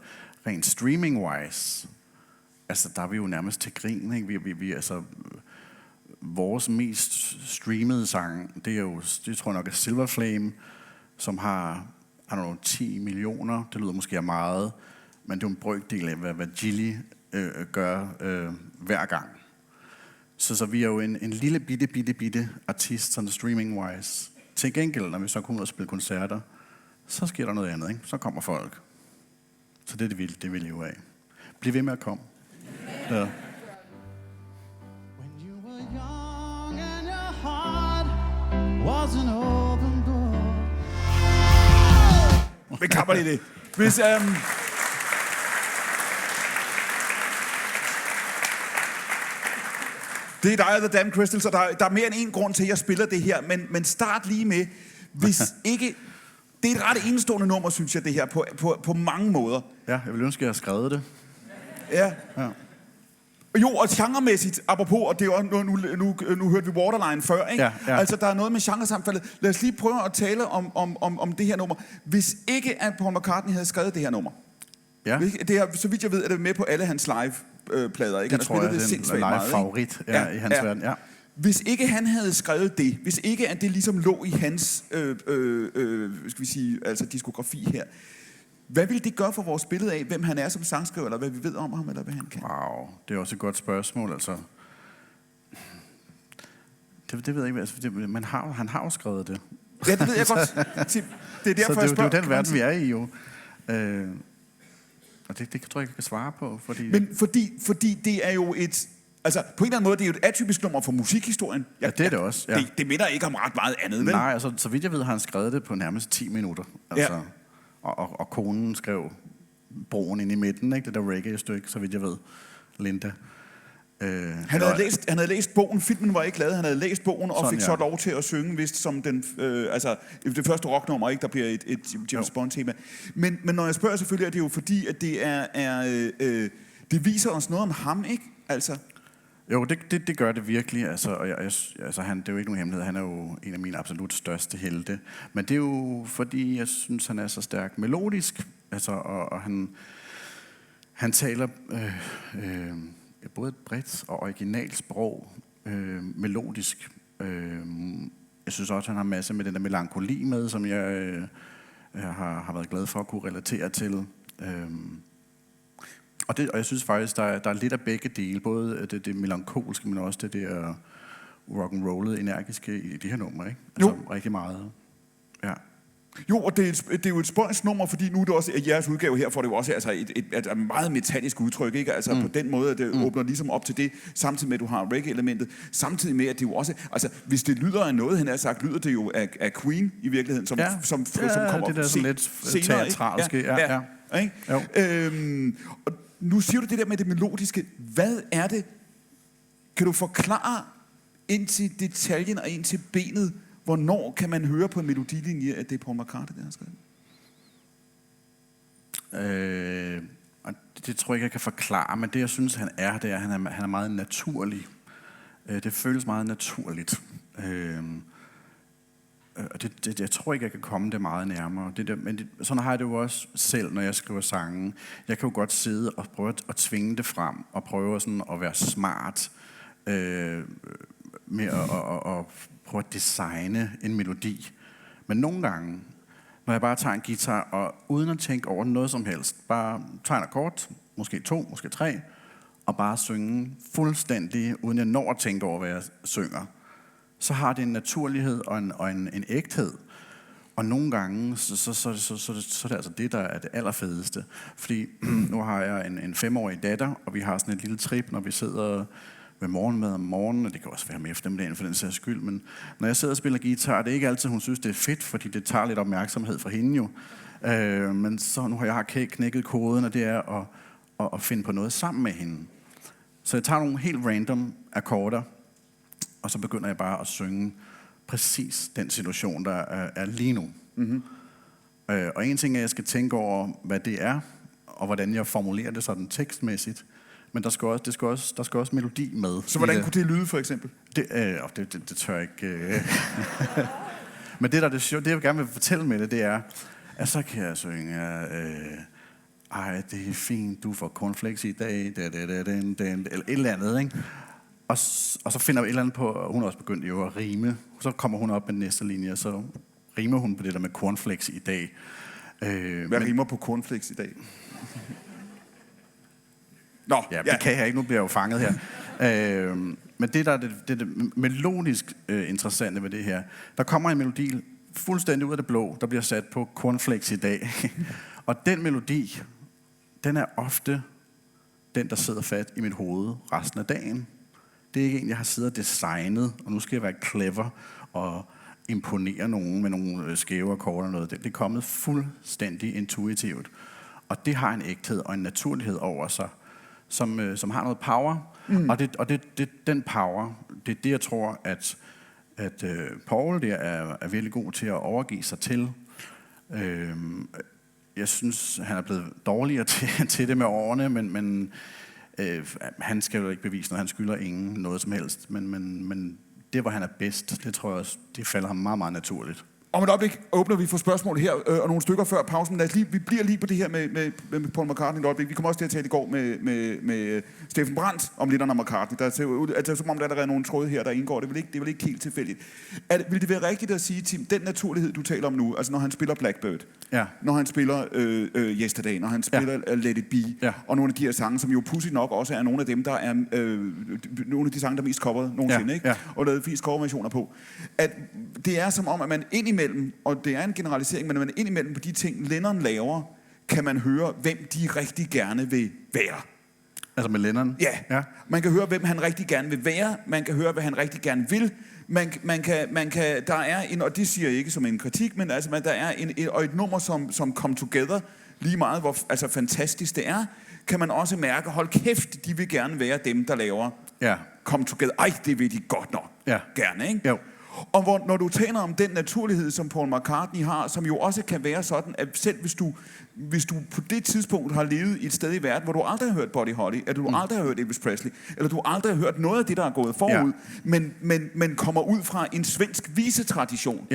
rent streaming-wise, altså, der er vi jo nærmest til grin, ikke? Vi altså, vores mest streamede sang, det tror jeg nok er Silver Flame, som har, 10 millioner, det lyder måske meget, men det er en brøkdel af, hvad Gilly gør hver gang. Så vi er jo en lille bitte artist, sådan streaming-wise. Til gengæld, når vi så kommer ud og spille koncerter, så sker der noget andet, ikke? Så kommer folk. Så det er det vi lever af. Bliv ved med at komme. Ja. Men klapper lige det. Hvis, det er dig og The Damn Crystals, og der er mere end en grund til, at jeg spiller det her, men start lige med, hvis ikke... Det er et ret enestående nummer, synes jeg, det her, på mange måder. Ja, jeg vil ønske, at jeg har skrevet det. Ja. Jo, og genremæssigt, apropos, og det er også, nu hørte vi Waterline før, ikke? Ja. Altså, der er noget med genresammenfaldet. Lad os lige prøve at tale om det her nummer. Hvis ikke at Paul McCartney havde skrevet det her nummer, det her, så vidt jeg ved, er det med på alle hans live plader, ikke? Det tror jeg, det er en live favorit i hans verden, ja. Hvis ikke han havde skrevet det, hvis ikke at det ligesom lå i hans skal vi sige, altså diskografi her, hvad ville det gøre for vores billede af, hvem han er som sangskriver, eller hvad vi ved om ham, eller hvad han kan? Wow, det er også et godt spørgsmål, altså. Det ved jeg ikke, altså, han har jo skrevet det. Ja, det ved jeg godt. Det er derfor, så jeg spørger. Det er jo den verden, vi er i, jo. Og det tror jeg ikke, jeg kan svare på. Men fordi det er jo et... Altså, på en eller anden måde, det er jo et atypisk nummer for musikhistorien. Ja, det er det også. Ja. Det minder ikke om ret meget andet, vel? Nej, altså, så vidt jeg ved, har han skrevet det på nærmest 10 minutter. Altså, ja. Og konen skrev broen ind i midten, ikke? Det der reggae-stykke, så vidt jeg ved. Linda. Han havde læst bogen, filmen var ikke lavet, han havde læst bogen og fik så lov til at synge, vist som den, altså det første rocknummer, ikke, der bliver et James Bond-tema. Men når jeg spørger selvfølgelig, er det jo fordi, at det viser os noget om ham, ikke? Altså. Jo, det gør det virkelig, altså, og han, det er jo ikke nogen hemmelighed, han er jo en af mine absolut største helte, men det er jo fordi, jeg synes, han er så stærk melodisk, altså, og han taler både et bredt og originalt sprog, melodisk. Jeg synes også, han har masser med den der melankoli med, som jeg har været glad for at kunne relatere til. Og jeg synes faktisk, der er lidt af begge dele, både det melankolske, men også det der rock'n'rollet energiske i de her numre, ikke? Altså rigtig meget. Ja. Jo, og det er jo et spøjs nummer, fordi nu er det også, at jeres udgave her får det jo også altså et meget metallisk udtryk, ikke? Altså på den måde, at det åbner ligesom op til det, samtidig med, at du har reggae-elementet, samtidig med, at det jo også, altså hvis det lyder af noget, han har sagt, lyder det jo af Queen i virkeligheden, som kommer det der sådan lidt senere, teatralske. Og nu siger du det der med det melodiske. Hvad er det? Kan du forklare ind til detaljen og ind til benet, hvornår kan man høre på en melodilinje, at det er Paul McCartney, der har skrevet? Det tror jeg ikke, jeg kan forklare, men det, jeg synes, han er, det er, at han er meget naturlig. Det føles meget naturligt. Jeg tror ikke, jeg kan komme det meget nærmere. Sådan har jeg det jo også selv, når jeg skriver sange. Jeg kan jo godt sidde og prøve at tvinge det frem, og prøve sådan at være smart med at prøve at designe en melodi. Men nogle gange, når jeg bare tager en guitar, og uden at tænke over noget som helst, bare tager en akkord, måske 2, måske 3, og bare synge fuldstændig, uden jeg når at tænke over, hvad jeg synger, så har det en naturlighed og en ægthed. Og nogle gange, så er det altså det, der er det allerfedeste. Fordi nu har jeg en 5-årig datter, og vi har sådan et lille trip, når vi sidder ved morgenmad om morgenen, og det kan også være med eftermiddagen for den sags skyld, men når jeg sidder og spiller guitar, det er ikke altid, hun synes, det er fedt, fordi det tager lidt opmærksomhed fra hende jo. Men så nu har jeg knækket koden, og det er at finde på noget sammen med hende. Så jeg tager nogle helt random akkorder, og så begynder jeg bare at synge præcis den situation, der er lige nu. Mm-hmm. Og en ting er, at jeg skal tænke over, hvad det er, og hvordan jeg formulerer det sådan tekstmæssigt. Men der skal også melodi med. Så hvordan kunne det lyde, for eksempel? Det tør jeg ikke. Men det jeg gerne vil fortælle med det er, at så kan jeg synge, ej, det er fint, du får cornflakes i dag, eller et eller andet, ikke? Og så finder vi et eller andet på, hun er også begyndt jo at rime. Så kommer hun op med den næste linje, og så rimer hun på det der med cornflakes i dag. Hvad rimer på cornflakes i dag? Nå, ja, det kan jeg ikke, nu bliver jeg jo fanget her. Men det der er det melodisk interessante ved det her, der kommer en melodi fuldstændig ud af det blå, der bliver sat på cornflakes i dag. Og den melodi, den er ofte den, der sidder fat i mit hoved resten af dagen. Det er ikke en, jeg har siddet og designet, og nu skal jeg være clever og imponere nogen med nogle skæve akkorder og noget. Det er kommet fuldstændig intuitivt. Og det har en ægthed og en naturlighed over sig, som har noget power. Mm. Og den power, det er det, jeg tror, at Paul der er virkelig god til at overgive sig til. Jeg synes, han er blevet dårligere til det med årene, men han skal jo ikke bevise noget. Han skylder ingen noget som helst. Men det, hvor han er bedst, det tror jeg også, det falder ham meget, meget naturligt. Om et øjeblik åbner vi for spørgsmål her, og nogle stykker før pausen. Vi bliver lige på det her med Paul McCartney et øjeblik. Vi kommer også til at tale i går med Steffen Brandt om lidt om McCartney. Der ser ud, altså, som om der er nogle tråde her, der indgår. Det er vel ikke helt tilfældigt. Vil det være rigtigt at sige, Tim, den naturlighed, du taler om nu, altså når han spiller Blackbird, når han spiller Yesterday, når han spiller Let It Be, og nogle af de her sange, som jo pudsigt nok også er nogle af dem, der er nogle af de sange, der er mest coveret nogensinde, ikke? Og lavet flest coverversioner på. At det er som om, at man indimellem, og det er en generalisering, men man indimellem på de ting, Lennon laver, kan man høre, hvem de rigtig gerne vil være. Altså med Lennon? Ja. Man kan høre, hvem han rigtig gerne vil være. Man kan høre, hvad han rigtig gerne vil. Man kan, der er en, og det siger jeg ikke som en kritik, men altså, der er et nummer, som Come Together, lige meget, hvor altså, fantastisk det er, kan man også mærke, hold kæft, de vil gerne være dem, der laver Come Together. Ej, det vil de godt nok gerne, ikke? Jo. Og når du taler om den naturlighed, som Paul McCartney har, som jo også kan være sådan, at selv hvis du på det tidspunkt har levet i et sted i verden, hvor du aldrig har hørt Buddy Holly, eller du aldrig har hørt Elvis Presley, eller du aldrig har hørt noget af det, der er gået forud, men kommer ud fra en svensk visetradition,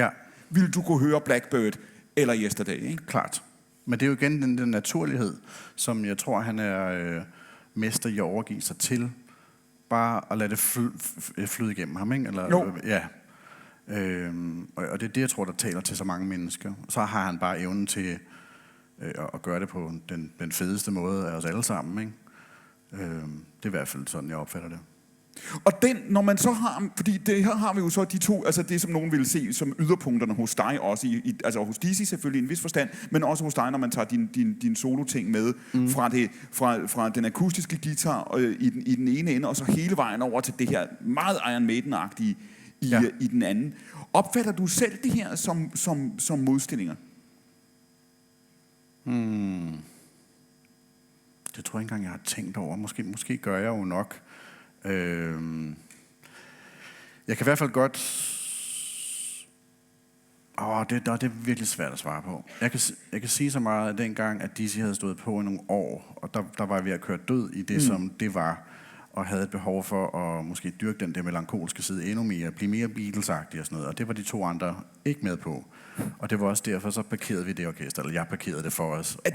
vil du kunne høre Blackbird eller Yesterday, ikke? Klart. Men det er jo igen den naturlighed, som jeg tror, han er mester i at overgive sig til. Bare at lade det flyde igennem ham, ikke? Eller, jo. Ja. Og det er det, jeg tror, der taler til så mange mennesker. Så har han bare evnen til at gøre det på den fedeste måde af os alle sammen, ikke? Det er i hvert fald sådan, jeg opfatter det. Og den, når man så har, fordi det her har vi jo så de to, altså det som nogen vil se som yderpunkterne hos dig også, altså hos Dizzy selvfølgelig i en vis forstand, men også hos dig, når man tager din solo-ting med fra den akustiske guitar i den ene ende, og så hele vejen over til det her meget Iron Maiden-agtige i den anden. Opfatter du selv det her som modstillinger? Det tror jeg ikke engang, jeg har tænkt over. Måske gør jeg jo nok. Jeg kan i hvert fald godt... det er virkelig svært at svare på. Jeg kan sige så meget, at dengang, at Dizzy havde stået på i nogle år, og der var jeg ved at køre død i det, som det var, og havde et behov for at måske dyrke den der melankolske side endnu mere, blive mere Beatles-agtig og sådan noget, og det var de to andre ikke med på. Og det var også derfor, så parkerede vi det orkester, eller jeg parkerede det for os. Er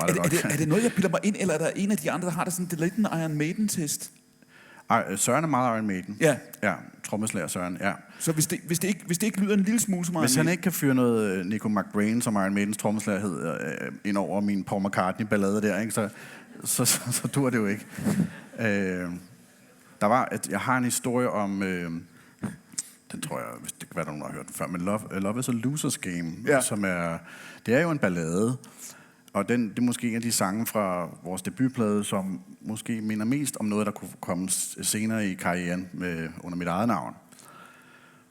det noget, jeg piller mig ind, eller er der en af de andre, der har det sådan, det er lidt en Iron Maiden-test? Søren er meget Iron Maiden. Ja, trommeslager Søren, ja. Så hvis det ikke lyder en lille smule som Iron Maiden... Hvis han ikke kan fyre noget Nico McBrain, som Iron Maidens trommeslager hed, ind over min Paul McCartney-ballade der, ikke? Så dur det jo ikke. Jeg har en historie om... den tror jeg, det kan være, nogen har hørt den før, men Love is a Loser's Game, som det er jo en ballade, og det er måske en af de sange fra vores debutplade, som måske minder mest om noget, der kunne komme senere i karrieren under mit eget navn.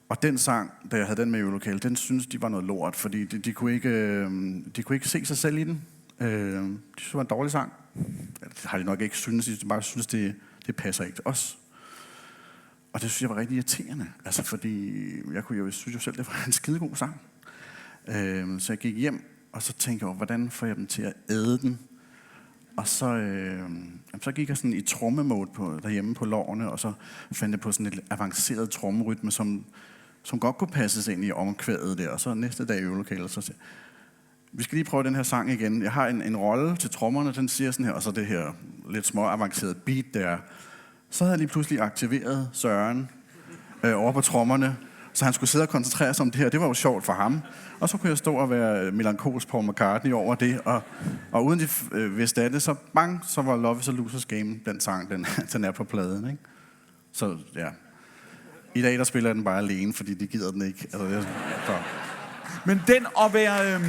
Og den sang, da jeg havde den med i øvelokalet, den synes de var noget lort, fordi de kunne ikke se sig selv i den. De synes, det var en dårlig sang. Det har de nok ikke synes, de bare synes, det passer ikke til os. Og det synes jeg var rigtig irriterende, altså fordi jeg synes jo selv, det var en skidegod sang. Så jeg gik hjem, og så tænkte jeg, hvordan får jeg dem til at æde den? Og så gik jeg sådan i trommemode derhjemme på lårene, og så fandt jeg på sådan et avanceret trommerytme, som godt kunne passes ind i omkvædet der. Og så næste dag i øvelokalet, så vi skal lige prøve den her sang igen. Jeg har en rolle til trommerne, den siger sådan her, og så det her lidt små avanceret beat der. Så havde jeg lige pludselig aktiveret Søren over på trommerne, så han skulle sidde og koncentrere sig om det her. Det var jo sjovt for ham. Og så kunne jeg stå og være melankolsk Paul McCartney over det, og uden de vidste af det, så var Love is a Loser's Game, den sang, den er på pladen, ikke? Så ja. I dag, der spiller jeg den bare alene, fordi de gider den ikke. Altså, Men den at være...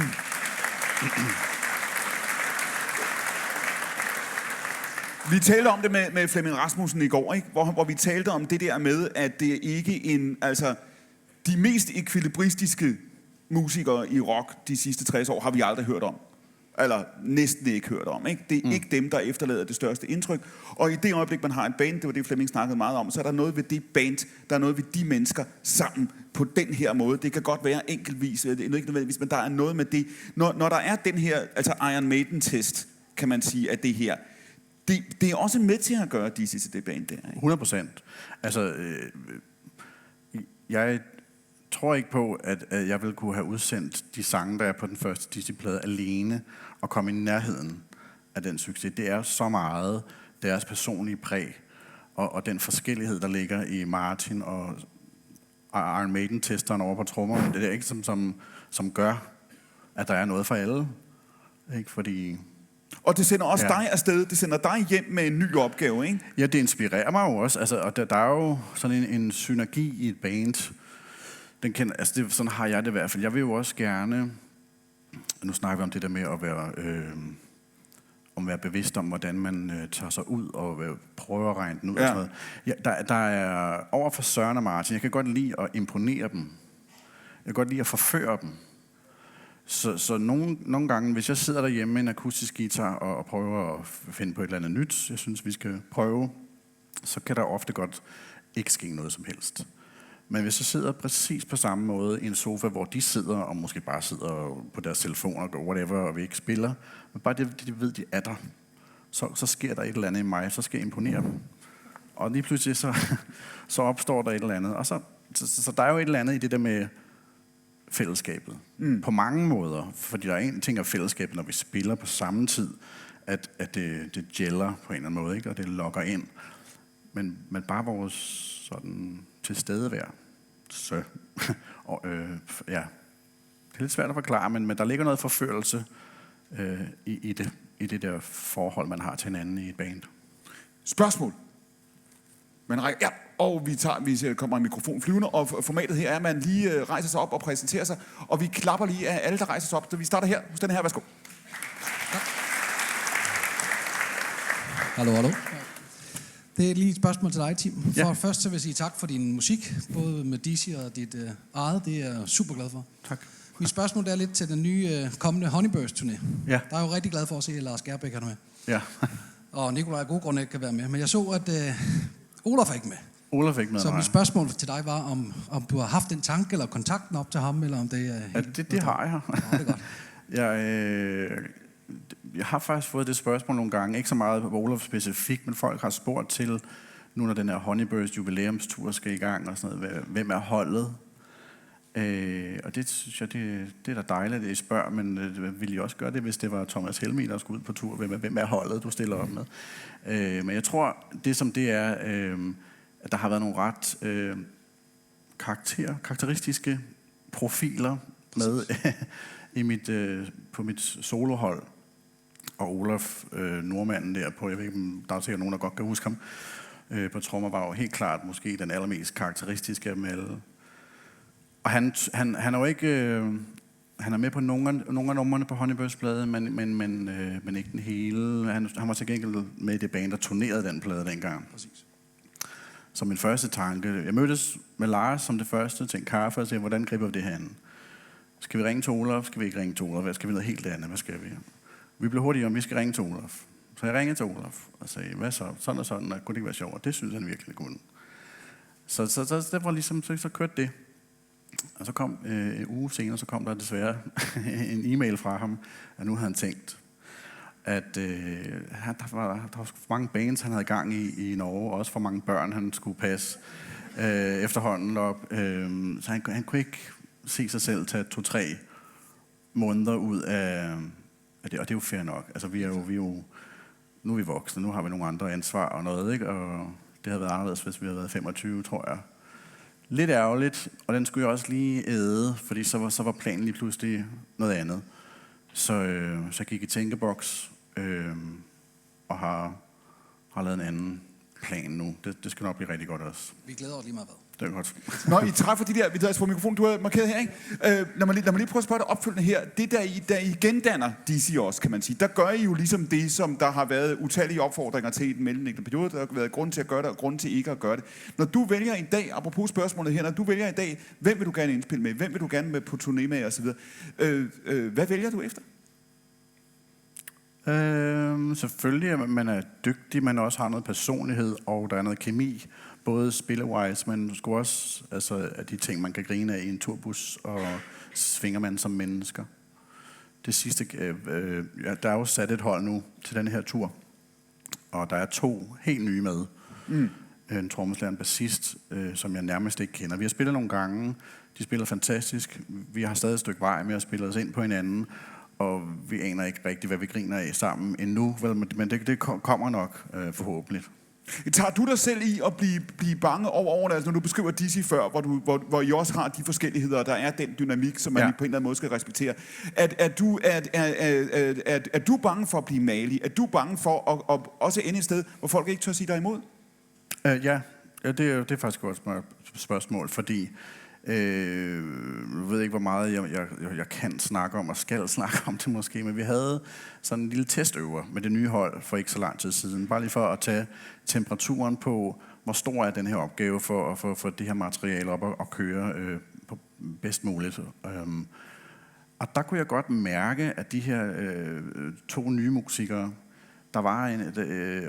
Vi talte om det med Flemming Rasmussen i går, ikke? Hvor vi talte om det der med, at det ikke de mest ekvilibristiske musikere i rock de sidste 60 år har vi aldrig hørt om. Eller næsten ikke hørt om, ikke? Det er ikke dem, der efterlader det største indtryk. Og i det øjeblik, man har et band, det var det, Flemming snakkede meget om, så er der noget ved det band, der er noget ved de mennesker sammen på den her måde. Det kan godt være enkeltvis, det er ikke nødvendigvis, men der er noget med det. Når der er den her, altså Iron Maiden-test, kan man sige, at det her, det er også med til at gøre Dizzy til det band der, ikke? 100%. Altså, jeg tror ikke på, at jeg vil kunne have udsendt de sange, der er på den første Disney-plade alene, og komme i nærheden af den succes. Det er så meget deres personlige præg, og den forskellighed, der ligger i Martin og Iron Maiden-testeren over på trommer. Det er ikke som gør, at der er noget for alle. Ikke? Fordi... Og det sender også dig afsted. Det sender dig hjem med en ny opgave, ikke? Ja, det inspirerer mig jo også. Altså, og der er jo sådan en synergi i et band. Sådan har jeg det i hvert fald. Jeg vil jo også gerne... Nu snakker vi om det der med at være bevidst om, hvordan man tager sig ud og prøver at regne den ud. Ja. Og sådan noget. Ja, der er over for Søren og Martin. Jeg kan godt lide at imponere dem. Jeg kan godt lide at forføre dem. Så nogle gange, hvis jeg sidder derhjemme med en akustisk guitar og prøver at finde på et eller andet nyt, jeg synes, vi skal prøve, så kan der ofte godt ikke ske noget som helst. Men hvis jeg sidder præcis på samme måde i en sofa, hvor de sidder, og måske bare sidder på deres telefoner og whatever, og vi ikke spiller, men bare det, de ved, de er der, så sker der et eller andet i mig, så skal jeg imponere dem. Og lige pludselig så opstår der et eller andet. Og så der er jo et eller andet i det der med fællesskabet. På mange måder. Fordi der er en ting af fællesskabet, når vi spiller på samme tid, at det gælder på en eller anden måde, ikke? Og det lokker ind. Men bare vores sådan tilstedevær. Og, ja. Det er lidt svært at forklare, men der ligger noget forførelse i det der forhold, man har til hinanden i et band. Spørgsmål? Ja, og vi kommer en mikrofon flyvende, og formatet her er, at man lige rejser sig op og præsenterer sig, og vi klapper lige af alle, der rejser sig op. Så vi starter her hos den her. Værsgo. Hallo. Det er lige et spørgsmål til dig, Tim. Først så vil jeg sige tak for din musik, både med Dizzy og dit eget. Det er jeg super glad for. Tak. Mit spørgsmål er lidt til den nye kommende Honeyburst-turné. Ja. Der er jo rigtig glad for at se Lars Gerbæk med. Ja. Og Nikolaj af gode grunde ikke kan være med. Men jeg så, at Olaf er ikke med. Olaf er ikke med. Så mit spørgsmål til dig var, om du har haft en tanke eller kontakten op til ham, eller om det er... Ja, det har jeg. Ja, det er godt. Jeg har faktisk fået det spørgsmål nogle gange. Ikke så meget på Olaf specifikt, men folk har spurgt til, nu når den her Honeyburst jubilæumstur skal i gang, og sådan noget, hvem er holdet? Og det synes jeg, det er da dejligt, at I spørger, men ville I også gøre det, hvis det var Thomas Helmig, der skulle ud på tur? Hvem er holdet, du stiller op med? Men jeg tror, det som det er, at der har været nogle ret karakteristiske profiler med på mit solohold. Og Olaf, nordmanden der på, jeg ved ikke, der er sikkert nogen, der godt kan huske ham, på trommer, var jo helt klart måske den allermest karakteristiske af dem alle. Og han er jo ikke... han er med på nogle af numrene på Honeyburst-plade, men ikke den hele. Han var til gengæld med i det band, der turnerede den plade dengang. Præcis. Så min første tanke... Jeg mødtes med Lars som det første til en kaffe og sagde, hvordan griber vi det her an? Skal vi ringe til Olaf? Skal vi ikke ringe til Olaf? Skal vi noget helt andet? Hvad skal vi? Vi blev hurtigt om, vi skal ringe til Olaf. Så jeg ringede til Olaf og sagde, hvad så? Sådan og sådan, og kunne det ikke være sjovt? Og det synes han virkelig kunne. Så det var ligesom, så kørte det. Og så kom en uge senere, så kom der desværre en e-mail fra ham, at nu havde han tænkt, at der var for mange bands, han havde gang i Norge, og også for mange børn, han skulle passe efterhånden op. Så han kunne ikke se sig selv tage 2-3 måneder ud af det, og det er jo fair nok. Altså, vi er jo nu er vi voksne, nu har vi nogle andre ansvar og noget, ikke? Og det havde været anderledes, hvis vi havde været 25, tror jeg. Lidt ærgerligt, og den skulle jeg også lige æde, fordi så var planen lige pludselig noget andet. Så jeg gik i tænkeboks og har lavet en anden plan nu. Det skal nok blive rigtig godt også. Vi glæder os lige meget hvad. Det er godt. Når I træffer de der, vi tager på mikrofonen, du har markeret her, ikke? Lad mig lige prøve at spørge dig opfølgende her. Det der I gendanner Dizzy også, kan man sige, der gør I jo ligesom det, som der har været utallige opfordringer til i den mellemliggende periode. Der har været grund til at gøre det, og grund til ikke at gøre det. Når du vælger i dag, apropos spørgsmålet her, når du vælger i dag, hvem vil du gerne indspille med, hvem vil du gerne med på turné med, osv. Hvad vælger du efter? Selvfølgelig, at man er dygtig, man også har noget personlighed, og der er noget kemi, både spillewise, men sgu også af de ting, man kan grine af i en turbus, og svinger man som mennesker. Det sidste, der er jo sat et hold nu til den her tur, og der er 2 helt nye med. En trommeslager og en bassist, som jeg nærmest ikke kender. Vi har spillet nogle gange De spiller fantastisk. Vi har stadig et stykke vej med at spille os ind på hinanden, og vi aner ikke rigtigt, hvad vi griner af sammen endnu, vel, men det kommer nok forhåbentlig. Tager du dig selv i at blive bange over det, altså når du beskriver Dizzy før, hvor I også har de forskelligheder, og der er den dynamik, som man på en eller anden måde skal respektere. Er du bange for at blive malig? Er du bange for at også ende et sted, hvor folk ikke tør sige dig imod? Ja, det er faktisk et godt spørgsmål, fordi jeg ved ikke, hvor meget jeg kan snakke om, og skal snakke om det måske, men vi havde sådan en lille testøver med det nye hold for ikke så lang tid siden, bare lige for at tage temperaturen på, hvor stor er den her opgave for at få det her materiale op og køre på bedst muligt. Og der kunne jeg godt mærke, at de her 2 nye musikere, der var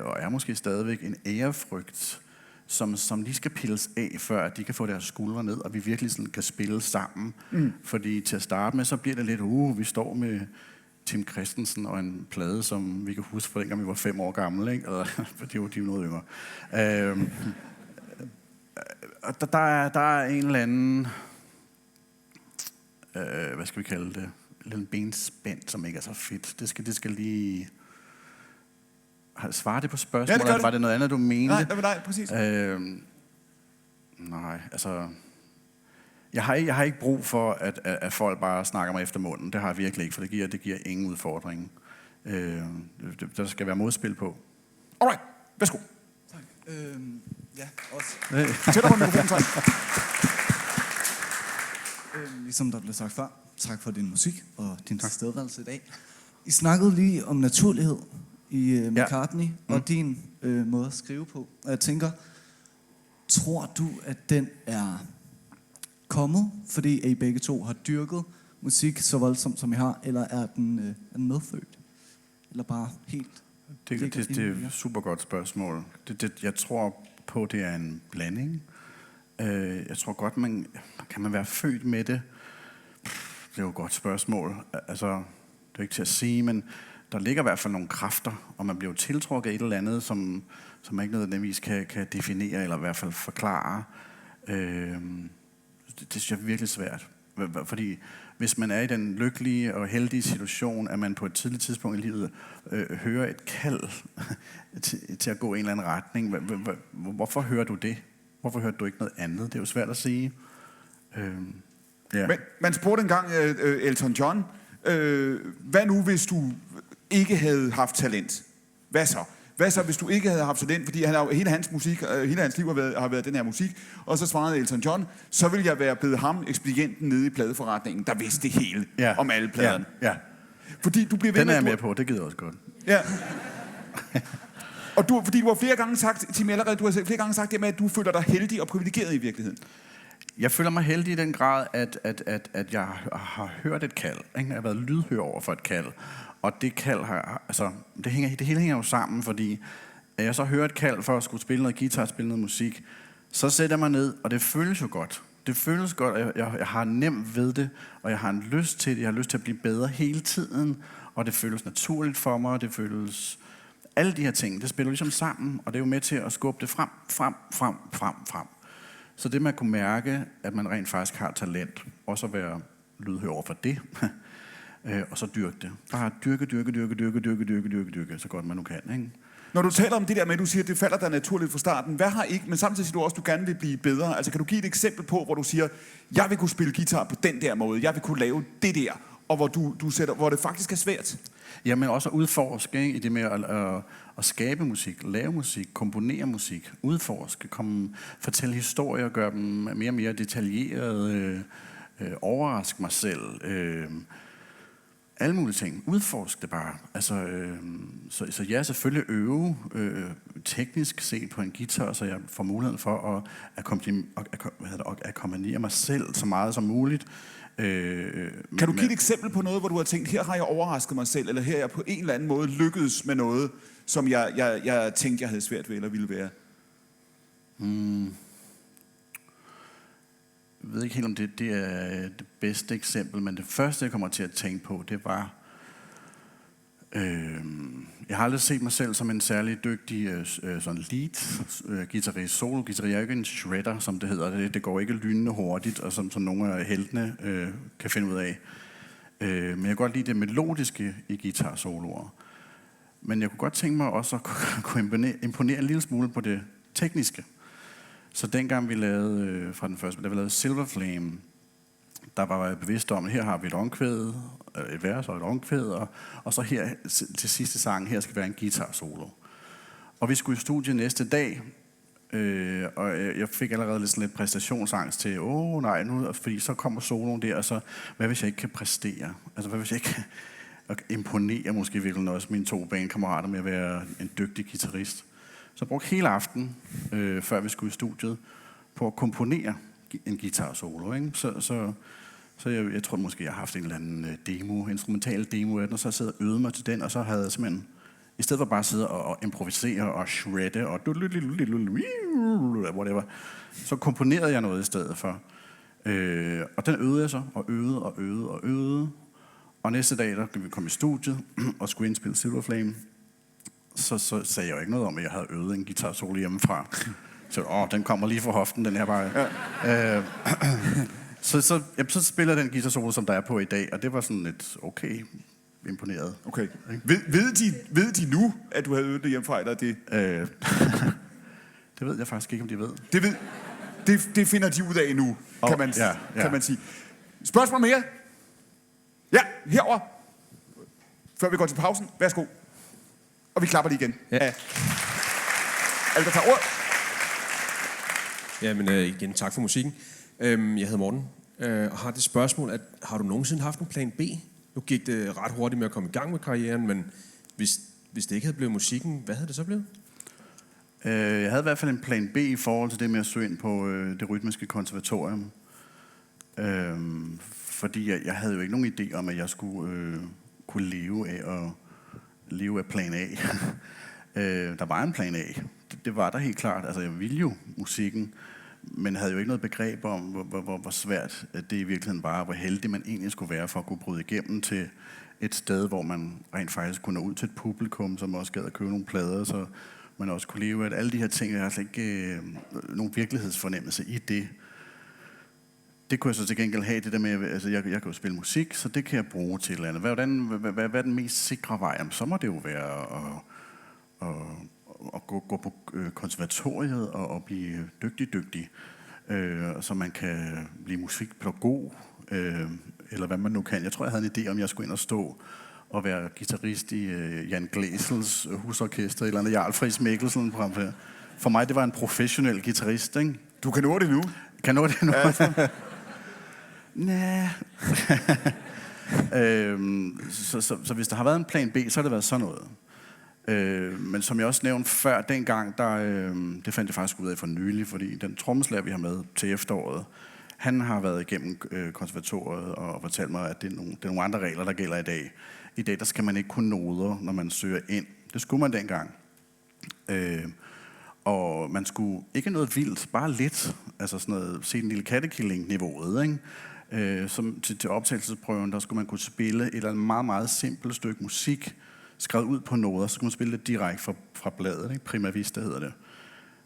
og er måske stadigvæk en ærefrygt, som lige skal pilles af, før de kan få deres skuldre ned, og vi virkelig sådan kan spille sammen. Fordi til at starte med, så bliver det lidt, vi står med Tim Christensen og en plade, som vi kan huske fra dengang vi var 5 år gamle, ikke? For de er jo noget yngre. Der er en eller anden, hvad skal vi kalde det, en lille benspænd, som ikke er så fedt. Det skal lige... Svarer det på spørgsmålet? Ja, var det noget andet, du mente? Nej, præcis. Nej, altså... Jeg har ikke brug for, at folk bare snakker mig efter munden. Det har jeg virkelig ikke, for det giver ingen udfordring. Der skal være modspil på. Alright, værsgo. Tak. Ja, også. Tættere på mikrofonen, tak. Ligesom der blev sagt før, tak for din musik og din tilstedeværelse i dag. I snakkede lige om naturlighed i McCartney og din måde at skrive på. Og jeg tænker, tror du, at den er kommet, fordi I begge to har dyrket musik så voldsomt, som I har, eller er den medfødt? Eller bare helt... Det er et super godt spørgsmål. Jeg tror på, det er en blanding. Jeg tror godt, kan man være født med det? Det er jo et godt spørgsmål. Altså, det er ikke til at sige, men der ligger i hvert fald nogle kræfter, og man bliver jo tiltrukket af et eller andet, som man ikke nødvendigvis kan definere, eller i hvert fald forklare. Det synes jeg er virkelig svært. Fordi hvis man er i den lykkelige og heldige situation, at man på et tidligt tidspunkt i livet hører et kald til at gå i en eller anden retning, hvorfor hører du det? Hvorfor hørte du ikke noget andet? Det er jo svært at sige. Men man spurgte engang Elton John, hvad nu hvis du ikke havde haft talent? Hvad så? Hvad så, hvis du ikke havde haft talent? Fordi hele hans musik, hele hans liv har været den her musik. Og så svarede Elton John, så ville jeg være blevet ham, ekspedienten nede i pladeforretningen, der vidste det hele om alle pladerne. Ja. Fordi du bliver ved den er jeg med på, det gider også godt. Ja. Og fordi du har flere gange sagt, Tim, allerede, du har flere gange sagt det med, at du føler dig heldig og privilegeret i virkeligheden. Jeg føler mig heldig i den grad, at jeg har hørt et kald. Ikke? Jeg har været lydhør over for et kald. Og det kald det hele hænger jo sammen, fordi at jeg så hører et kald for at skulle spille noget guitar, spille noget musik, så sætter jeg mig ned, og det føles jo godt. Det føles godt, og jeg har nemt ved det, og jeg har en lyst til det. Jeg har lyst til at blive bedre hele tiden, og det føles naturligt for mig, og det føles... Alle de her ting, det spiller ligesom sammen, og det er jo med til at skubbe det frem. Så det man kunne mærke, at man rent faktisk har talent, også at være lydhør over for det, og så dyrke det. Bare dyrke, så godt man nu kan, ikke? Når du taler om det der med, at du siger, at det falder dig naturligt fra starten, hvad har ikke, men samtidig siger du også, at du gerne vil blive bedre. Altså kan du give et eksempel på, hvor du siger, jeg vil kunne spille guitar på den der måde, jeg vil kunne lave det der, og hvor det faktisk er svært? Jamen også at udforske, ikke? I det med at skabe musik, lave musik, komponere musik, udforske, fortælle historier, gøre dem mere og mere detaljerede, overraske mig selv, alle mulige ting. Udforsk det bare. Altså, så jeg selvfølgelig øve teknisk set på en guitar, så jeg får muligheden for at akkompagnere mig selv så meget som muligt. Kan du give et eksempel på noget, hvor du har tænkt, her har jeg overrasket mig selv, eller her er jeg på en eller anden måde lykkedes med noget, som jeg tænkte, jeg havde svært ved, eller ville være? Jeg ved ikke helt, om det er det bedste eksempel, men det første, jeg kommer til at tænke på, det var Jeg har aldrig set mig selv som en særlig dygtig sådan lead-guitarist, solo-guitarist. Jeg er ikke en shredder, som det hedder. Det går ikke lynende hurtigt, og som nogle af heltene kan finde ud af. Men jeg kan godt lide det melodiske i guitar-soloer. Men jeg kunne godt tænke mig også at kunne imponere en lille smule på det tekniske. Så dengang vi lavede, fra den første, da vi lavede Silver Flame, der var jeg bevidst om, at her har vi et omkvæd, et vers og et omkvæd, og så her til sidste sang, her skal være en guitar-solo. Og vi skulle i studiet næste dag, og jeg fik allerede lidt præstationsangst til, nej, nu, fordi så kommer soloen der, og så, hvad hvis jeg ikke kan præstere? Altså, hvad hvis jeg ikke kan imponere måske virkelig også mine 2 bandkammerater med at være en dygtig guitarist? Så jeg brugte hele aften, før vi skulle i studiet, på at komponere en guitar-solo, ikke? Så jeg tror måske, jeg har haft en eller anden instrumental demo af den, og så sad jeg og øvede mig til den, og så havde jeg simpelthen, i stedet for bare at sidde og improvisere og shredde og whatever, så komponerede jeg noget i stedet for. Og den øvede jeg så, og øvede. Og næste dag, da vi kom i studiet og skulle indspille Silver Flame, så sagde jeg jo ikke noget om, at jeg havde øvet en guitar-solo hjemmefra. Så den kommer lige fra hoften, den her bare. Ja. Så spiller den guitar-solo, som der er på i dag, og det var sådan lidt okay imponeret. Okay. Ved de nu, at du havde øvet det hjemmefra, eller det? Det ved jeg faktisk ikke, om de ved. Det finder de ud af nu, kan man sige. Spørgsmål mere? Ja, herover. Før vi går til pausen. Værsgo. Og vi klapper lige igen. Ja. Alle, der tager ord. Jamen igen, tak for musikken. Jeg hedder Morten, og har det spørgsmål, at har du nogensinde haft en plan B? Nu gik det ret hurtigt med at komme i gang med karrieren, men hvis det ikke havde blevet musikken, hvad havde det så blevet? Jeg havde i hvert fald en plan B i forhold til det med at søge ind på det rytmiske konservatorium. Fordi jeg havde jo ikke nogen idé om, at jeg skulle kunne leve af plan A. Der var en plan A. Det var der helt klart. Altså, jeg ville jo musikken, men havde jo ikke noget begreb om, hvor svært det i virkeligheden var, og hvor heldig man egentlig skulle være for at kunne bryde igennem til et sted, hvor man rent faktisk kunne nå ud til et publikum, som også gad at købe nogle plader, så man også kunne leve af alle de her ting. Jeg har slet ikke nogen virkelighedsfornemmelse i det. Det kunne jeg så til gengæld have, det der med, altså jeg kan jo spille musik, så det kan jeg bruge til et eller andet. Hvad er den mest sikre vej? Jamen, så må det jo være at gå på konservatoriet og blive dygtig, så man kan blive musikpædagog, eller hvad man nu kan. Jeg tror, jeg havde en idé om, jeg skulle ind og stå og være guitarist i Jan Glæsels husorkester, eller andet Jarl Friis Mikkelsen. For mig, det var en professionel guitarist, ikke? Du kan nå det nu. Kan nå det nu? Ja. Næh. Så hvis der har været en plan B, så har det været sådan noget. Men som jeg også nævnte før, dengang, det fandt jeg faktisk ud af for nylig, fordi den trommeslager, vi har med til efteråret, han har været igennem konservatoriet og fortalt mig, at det er nogle andre regler, der gælder i dag. I dag, der skal man ikke kunne noder, når man søger ind. Det skulle man dengang. Og man skulle ikke noget vildt, bare lidt. Altså sådan noget, se den lille kattekilling-niveauet, ikke? Som til optagelsesprøven, der skulle man kunne spille et eller andet meget, meget simpelt stykke musik, skrevet ud på noder, så kunne man spille det direkte fra bladet, ikke? Prima vista hedder det.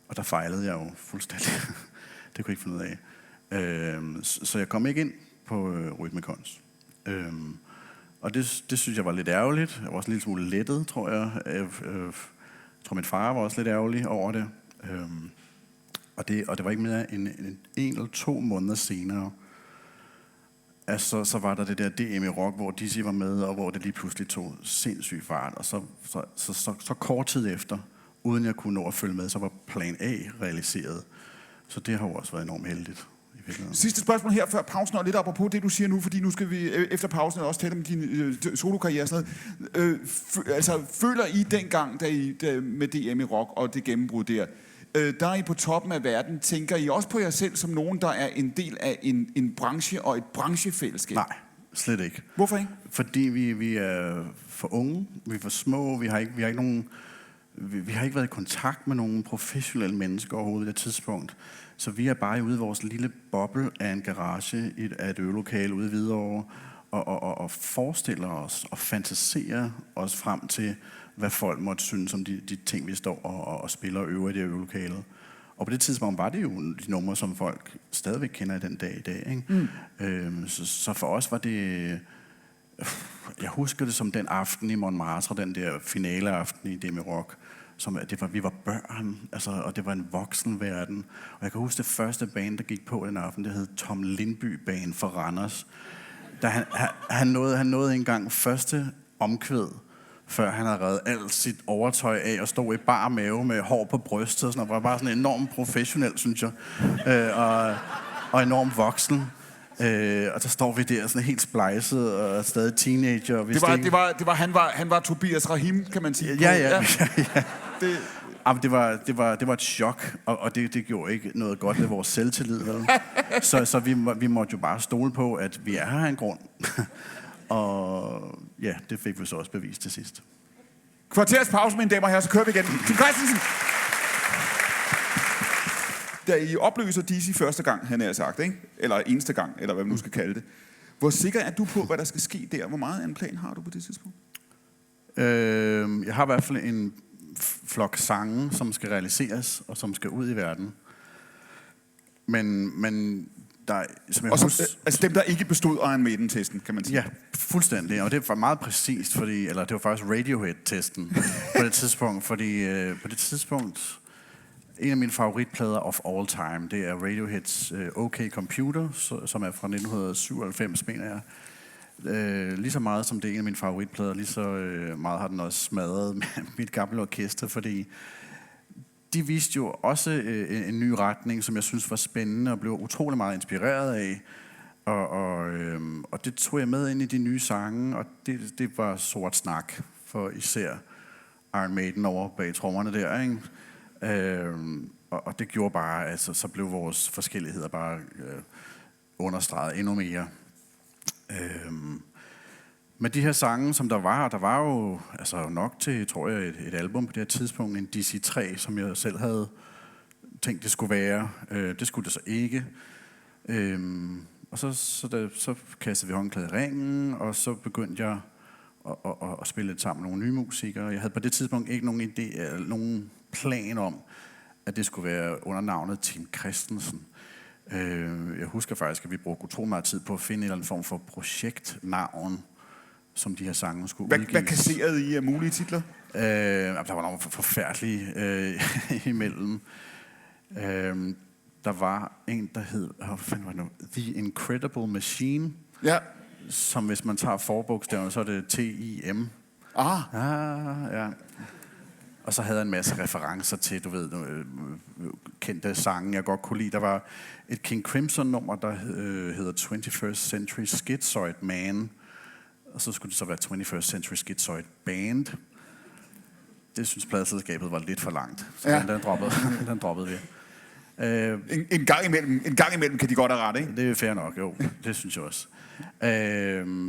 Og der fejlede jeg jo fuldstændig. Det kunne jeg ikke finde ud af. Så jeg kom ikke ind på rytmekons. Og det synes jeg var lidt ærgerligt. Jeg var også en lille smule lettet, tror jeg. Jeg tror, min far var også lidt ærgerlig over det. Og det var ikke mere end en eller 2 måneder senere, altså, så var der det der DM i rock, hvor Dizzy var med, og hvor det lige pludselig tog sindssyg fart. Og så kort tid efter, uden jeg kunne nå at følge med, så var plan A realiseret. Så det har jo også været enormt heldigt. Sidste spørgsmål her før pausen, og lidt apropos det, du siger nu, fordi nu skal vi efter pausen også tale om din solokarriere og sådan noget. Føler I dengang, med DM i rock og det gennembrud der, der er I på toppen af verden, tænker I også på jer selv som nogen, der er en del af en branche og et branchefællesskab? Nej, slet ikke. Hvorfor ikke? Fordi vi er for unge, vi er for små, vi har ikke været i kontakt med nogen professionelle mennesker overhovedet i det tidspunkt. Så vi er bare ude i vores lille boble af en garage af et øvelokale ude i Hvidovre, og forestiller os og fantaserer os frem til, hvad folk måtte synes om de ting, vi står og spiller og øver i det øvelokalet. Og på det tidspunkt var det jo de numre, som folk stadigvæk kender i den dag i dag. Ikke? Så for os var det... Jeg husker det som den aften i Montmartre, den der finaleaften i Demi Rock, vi var børn, altså, og det var en voksenverden. Og jeg kan huske det første band, der gik på den aften, det hed Tom Lindby Band for Randers. Da han nåede engang første omkvæd, før han havde revet alt sit overtøj af og stod i bar mave med hår på brystet og sådan noget. Var bare sådan enormt professionel, synes jeg. Og enormt voksen. Og så står vi der sådan helt splejset og stadig teenager. Og han var Tobias Rahim, kan man sige. Ja. Det var et chok, og det gjorde ikke noget godt ved vores selvtillid. Så vi måtte jo bare stole på, at vi er her af en grund. Og ja, det fik vi så også bevist til sidst. Kvarters pause, mine damer og herrer, så kører vi igen. Tim Christensen! Da I opløser DC første gang, han har sagt, ikke? Eller eneste gang, eller hvad man nu skal kalde det. Hvor sikker er du på, hvad der skal ske der? Hvor meget af en plan har du på det tidspunkt? Jeg har i hvert fald en flok sange, som skal realiseres, og som skal ud i verden. Men der, som jeg husker... Altså dem, der ikke bestod Iron Maiden-testen, kan man sige? Ja, fuldstændig. Og det var meget præcist, det var faktisk Radiohead-testen på det tidspunkt. Fordi på det tidspunkt... En af mine favoritplader of all time, det er Radioheads OK Computer, som er fra 1997, mener jeg. Lige så meget som det er en af mine favoritplader, lige så meget har den også smadret med mit gamle orkester, fordi de viste jo også en ny retning, som jeg synes var spændende og blev utrolig meget inspireret af. Og det tog jeg med ind i de nye sange, og det var sort snak for især Iron Maiden over bag trommerne der, ikke? Og det gjorde bare, altså, så blev vores forskelligheder bare understreget endnu mere. Med de her sange, som der var jo altså nok til, tror jeg, et album på det her tidspunkt, en DC3, som jeg selv havde tænkt, det skulle være. Det skulle det så ikke. Og så kastede vi håndklædet i ringen, og så begyndte jeg at spille lidt sammen med nogle nye musikere. Jeg havde på det tidspunkt ikke nogen idé, eller nogen plan om, at det skulle være under navnet Tim Christensen. Jeg husker faktisk, at vi brugte utrolig meget tid på at finde en eller anden form for projektnavn, som de her sange skulle udgives. Hvad kasserede I af mulige titler? Der var nogle forfærdelige imellem. Der var en, der hed The Incredible Machine. Ja. Som hvis man tager forbogstaverne, så er det TIM. Ja. Og så havde jeg en masse referencer til, du ved, kendte sange, jeg godt kunne lide. Der var et King Crimson-nummer, der hedder 21st Century Schizoid Man. Og så skulle det så være 21st Century Schizoid Band. Det synes pladeselskabet var lidt for langt. Så ja. den droppede vi. En gang imellem kan de godt have ret, ikke? Det er fair nok, jo. Det synes jeg også.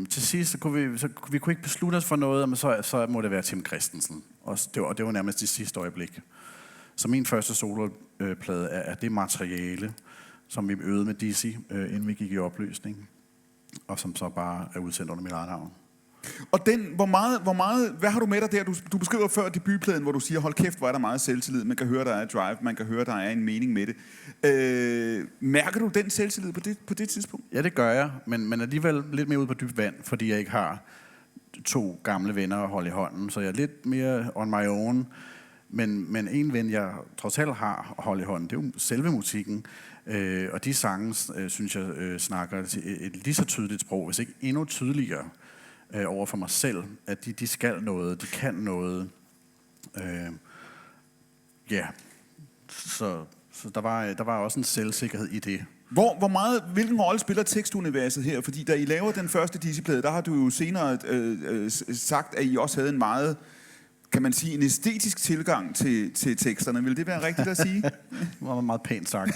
Til sidst så kunne vi kunne ikke beslutte os for noget, men så må det være Tim Christensen. Og det var nærmest det sidste øjeblik. Så min første soloplade er det materiale, som vi øvede med DC, inden vi gik i opløsning. Og som så bare er udsendt under mit eget navn. Og hvor meget, hvad har du med dig der? Du beskriver før debutpladen, hvor du siger, hold kæft, hvor er der meget selvtillid. Man kan høre, der er drive, man kan høre, der er en mening med det. Mærker du den selvtillid på det tidspunkt? Ja, det gør jeg, men alligevel lidt mere ude på dybt vand, fordi jeg ikke har 2 gamle venner at holde i hånden. Så jeg er lidt mere on my own. Men en ven, jeg trods alt har at holde i hånden, det er jo selve musikken. Og de sange, synes jeg, snakker et lige så tydeligt sprog, hvis ikke endnu tydeligere, over for mig selv, at de skal noget, de kan noget. Så der var også en selvsikkerhed i det. Hvilken rolle spiller tekstuniverset her? Fordi da I laver den første DC-plade, der har du jo senere sagt, at I også havde en meget, kan man sige, en æstetisk tilgang til teksterne. Vil det være rigtigt at sige? Det var meget pænt sagt.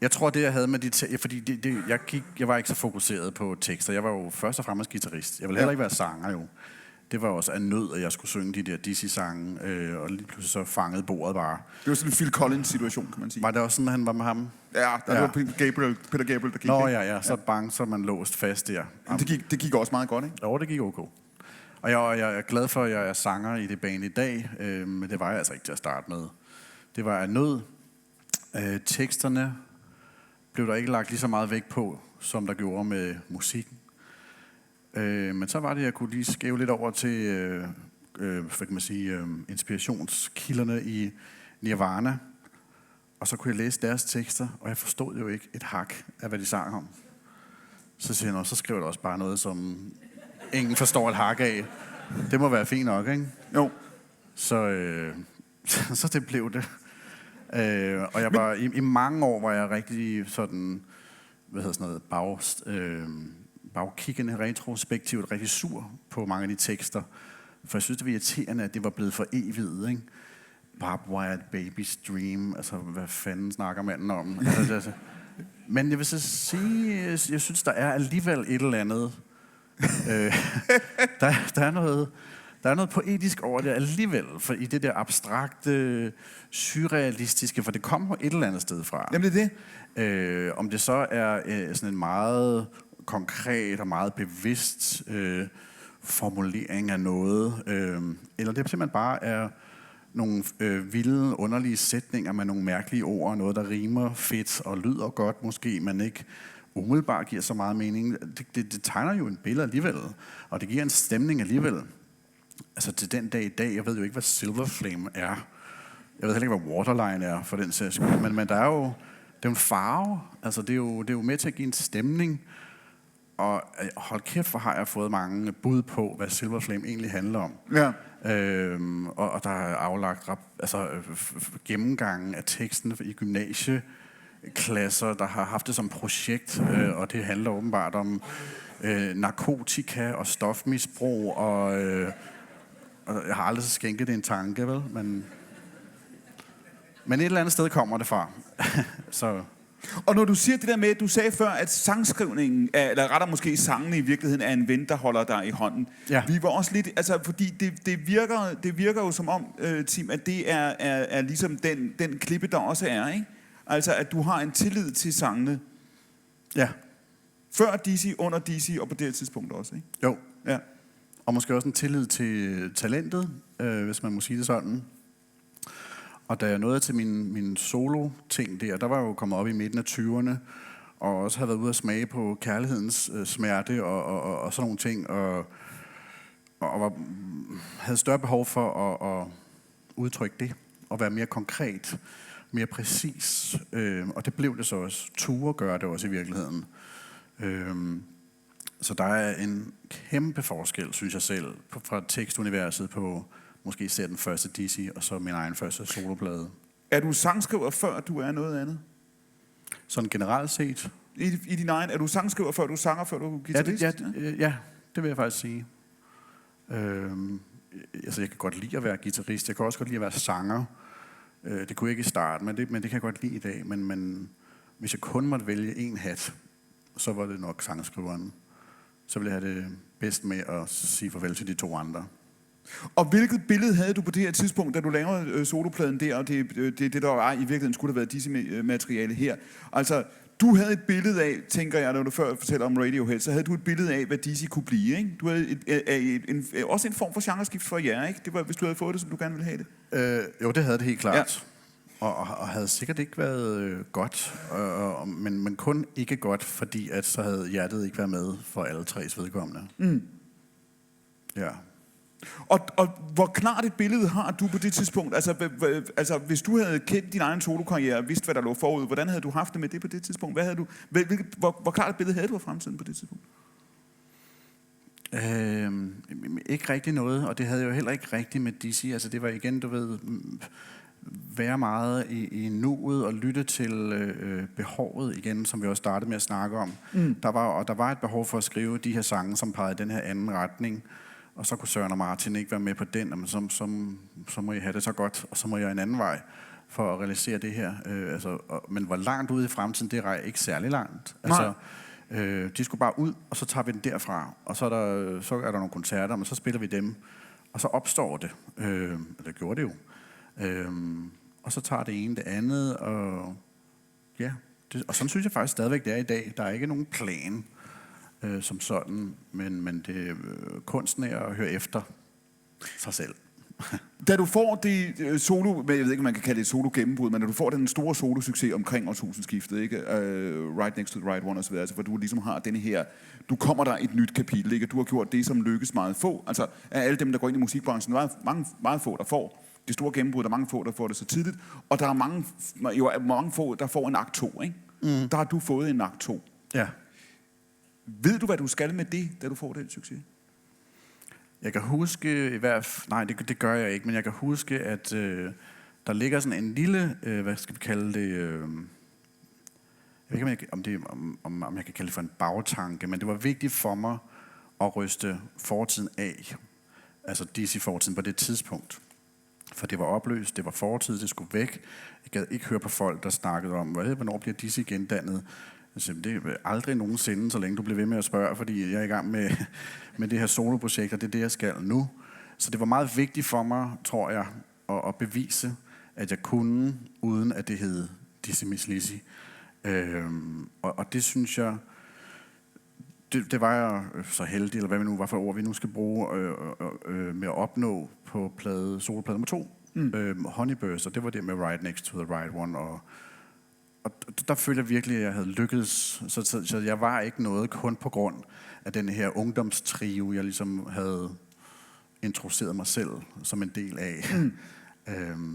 Jeg tror, det jeg havde med de fordi jeg var ikke så fokuseret på tekster. Jeg var jo først og fremmest guitarist. Jeg ville heller ikke være sanger jo. det var også af nød, at jeg skulle synge de der Dizzy-sange, og lige pludselig så fangede bordet bare. Det var sådan en Phil Collins-situation, kan man sige. Var det også sådan, han var med ham? Ja, der var Peter Gabriel, der gik. Nå ja, så bang, så man låst fast der. Det gik også meget godt, ikke? Jo, det gik okay. Og jeg er glad for, at jeg er sanger i det band i dag, men det var jeg altså ikke til at starte med. Det var af nød. Teksterne blev der ikke lagt lige så meget vægt på, som der gjorde med musikken. Men så var det, at jeg kunne lige skæve lidt over til hvad kan man sige, inspirationskilderne i Nirvana. Og så kunne jeg læse deres tekster, og jeg forstod jo ikke et hak af, hvad de sang om. Så siger jeg, så skriver jeg også bare noget, som ingen forstår et hak af. Det må være fint nok, ikke? Jo. Så det blev det. Og jeg var i mange år, var jeg rigtig sådan, bagkiggende, retrospektivt, rigtig sur på mange af de tekster. For jeg synes, det var irriterende, at det var blevet for evigt, ikke? Barbed Wire Baby's Dream, altså hvad fanden snakker manden om? Altså. Men jeg vil så sige, jeg synes, der er alligevel et eller andet. Der er noget poetisk over det alligevel, for i det der abstrakte, surrealistiske, for det kommer et eller andet sted fra. Jamen det er det. Om det så er sådan en meget konkret og meget bevidst formulering af noget, eller det simpelthen bare er nogle vilde, underlige sætninger med nogle mærkelige ord, noget der rimer fedt og lyder godt måske, men ikke umiddelbart giver så meget mening. Det tegner jo en billede alligevel, og det giver en stemning alligevel. Altså til den dag i dag, jeg ved jo ikke, hvad Silver Flame er. Jeg ved heller ikke, hvad Waterline er, for den sags skyld. Men der er jo, det er jo en farve. Altså det er jo med til at give en stemning. Og hold kæft, hvor har jeg fået mange bud på, hvad Silver Flame egentlig handler om. Ja. Og der er aflagt gennemgangen af teksten i gymnasieklasser, der har haft det som projekt, og det handler åbenbart om narkotika og stofmisbrug, og jeg har aldrig skænket det en tanke, vel? Men et eller andet sted kommer det fra. Så. Og når du siger det der med, at du sagde før, at sangskrivningen, eller rettere måske sangene i virkeligheden, er en ven, der holder dig i hånden. Ja. Vi var også lidt, altså fordi det virker jo som om, Tim, at det er ligesom den klippe, der også er, ikke? Altså at du har en tillid til sangene. Ja. Før Dizzy, under Dizzy og på det tidspunkt også, ikke? Jo. Ja. Og måske også en tillid til talentet, hvis man må sige det sådan. Og da jeg nåede til min solo-ting der var jeg jo kommet op i midten af 20'erne, og også havde været ude at smage på kærlighedens smerte og sådan nogle ting, og havde større behov for at udtrykke det, og være mere konkret, mere præcis. Og det blev det så også. Ture gør det også i virkeligheden. Så der er en kæmpe forskel, synes jeg selv, fra tekstuniverset på måske især den første Dizzy, og så min egen første soloplade. Er du sangskriver, før du er noget andet? Sådan generelt set? I din egen, er du sangskriver, før du sanger, før du er guitarist? Ja, det vil jeg faktisk sige. Altså, jeg kan godt lide at være guitarist. Jeg kan også godt lide at være sanger. Det kunne jeg ikke i starten, men det kan jeg godt lide i dag. Men hvis jeg kun måtte vælge en hat, så var det nok sangskriveren. Så ville jeg have det bedst med at sige farvel til de to andre. Og hvilket billede havde du på det her tidspunkt, da du lavede solopladen der, og det der var i virkeligheden skulle have været Dizzy-materiale her? Altså, du havde et billede af, tænker jeg, når du før fortæller om Radiohead, så havde du et billede af, hvad Dizzy kunne blive, ikke? Du havde også en form for genreskift for jer, ikke? Det var, hvis du havde fået det, som du gerne ville have det. Jo, det havde det helt klart. Ja. Og havde sikkert ikke været godt, men kun ikke godt, fordi at så havde hjertet ikke været med for alle tres vedkommende. Mm. Ja. Og hvor klart et billede har du på det tidspunkt? Altså hvis du havde kendt din egen solokarriere og vidst, hvad der lå forud, hvordan havde du haft det med det på det tidspunkt? Hvor klart et billede havde du af fremtiden på det tidspunkt? Ikke rigtig noget, og det havde jeg jo heller ikke rigtigt med Dizzy. Altså det var igen, du ved, være meget i nuet og lytte til behovet igen, som vi også startede med at snakke om. Mm. Der var et behov for at skrive de her sange, som pegede i den her anden retning. Og så kunne Søren og Martin ikke være med på den, men så må I have det så godt, og så må jeg en anden vej for at realisere det her. Men hvor langt ude i fremtiden, det er ikke særlig langt. Altså, De skulle bare ud, og så tager vi den derfra. Og så er der nogle koncerter, men så spiller vi dem. Og så opstår det. Det gjorde det jo. Og så tager det ene det andet, og ja. Og sådan synes jeg faktisk stadigvæk, det er i dag. Der er ikke nogen plan som sådan, men det kunsten er at høre efter sig selv. Da du får det solo, jeg ved ikke, om man kan kalde det et solo gennembrud, men når du får den store solo-succes omkring årtusindskiftet, ikke? Right Next to the Right One osv., altså, hvor du ligesom har denne her, du kommer der et nyt kapitel, ikke? Du har gjort det, som lykkes meget få. Altså, af alle dem, der går ind i musikbranchen, der er meget få, der får det store gennembrud, der er mange få, der får det så tidligt, og der er mange få, der får en akt 2, ikke? Der har du fået en akt 2. Ja. Ved du, hvad du skal med det, da du får den succes? Jeg kan huske, nej, det gør jeg ikke, men jeg kan huske, at der ligger sådan en lille, hvad skal vi kalde det, jeg ved ikke, om jeg kan kalde det for en bagtanke, men det var vigtigt for mig at ryste fortiden af, altså DC-fortiden på det tidspunkt. For det var opløst, det var fortid, det skulle væk. Jeg gad ikke høre på folk, der snakkede om, hvornår bliver DC gendannet. Det er aldrig nogensinde, så længe du bliver ved med at spørge, fordi jeg er i gang med det her soloprojekt, og det er det, jeg skal nu. Så det var meget vigtigt for mig, tror jeg, at bevise, at jeg kunne, uden at det hed Dizzy Miss Lizzy. Og det synes jeg, det var jeg så heldig, eller hvad hvad for ord vi nu skal bruge, med at opnå på soloplade nummer 2. Honeyburst, og det var det med Right Next to the Right One, og der følte jeg virkelig, at jeg havde lykkedes. Så jeg var ikke noget kun på grund af den her ungdomstrio, jeg ligesom havde introduceret mig selv som en del af.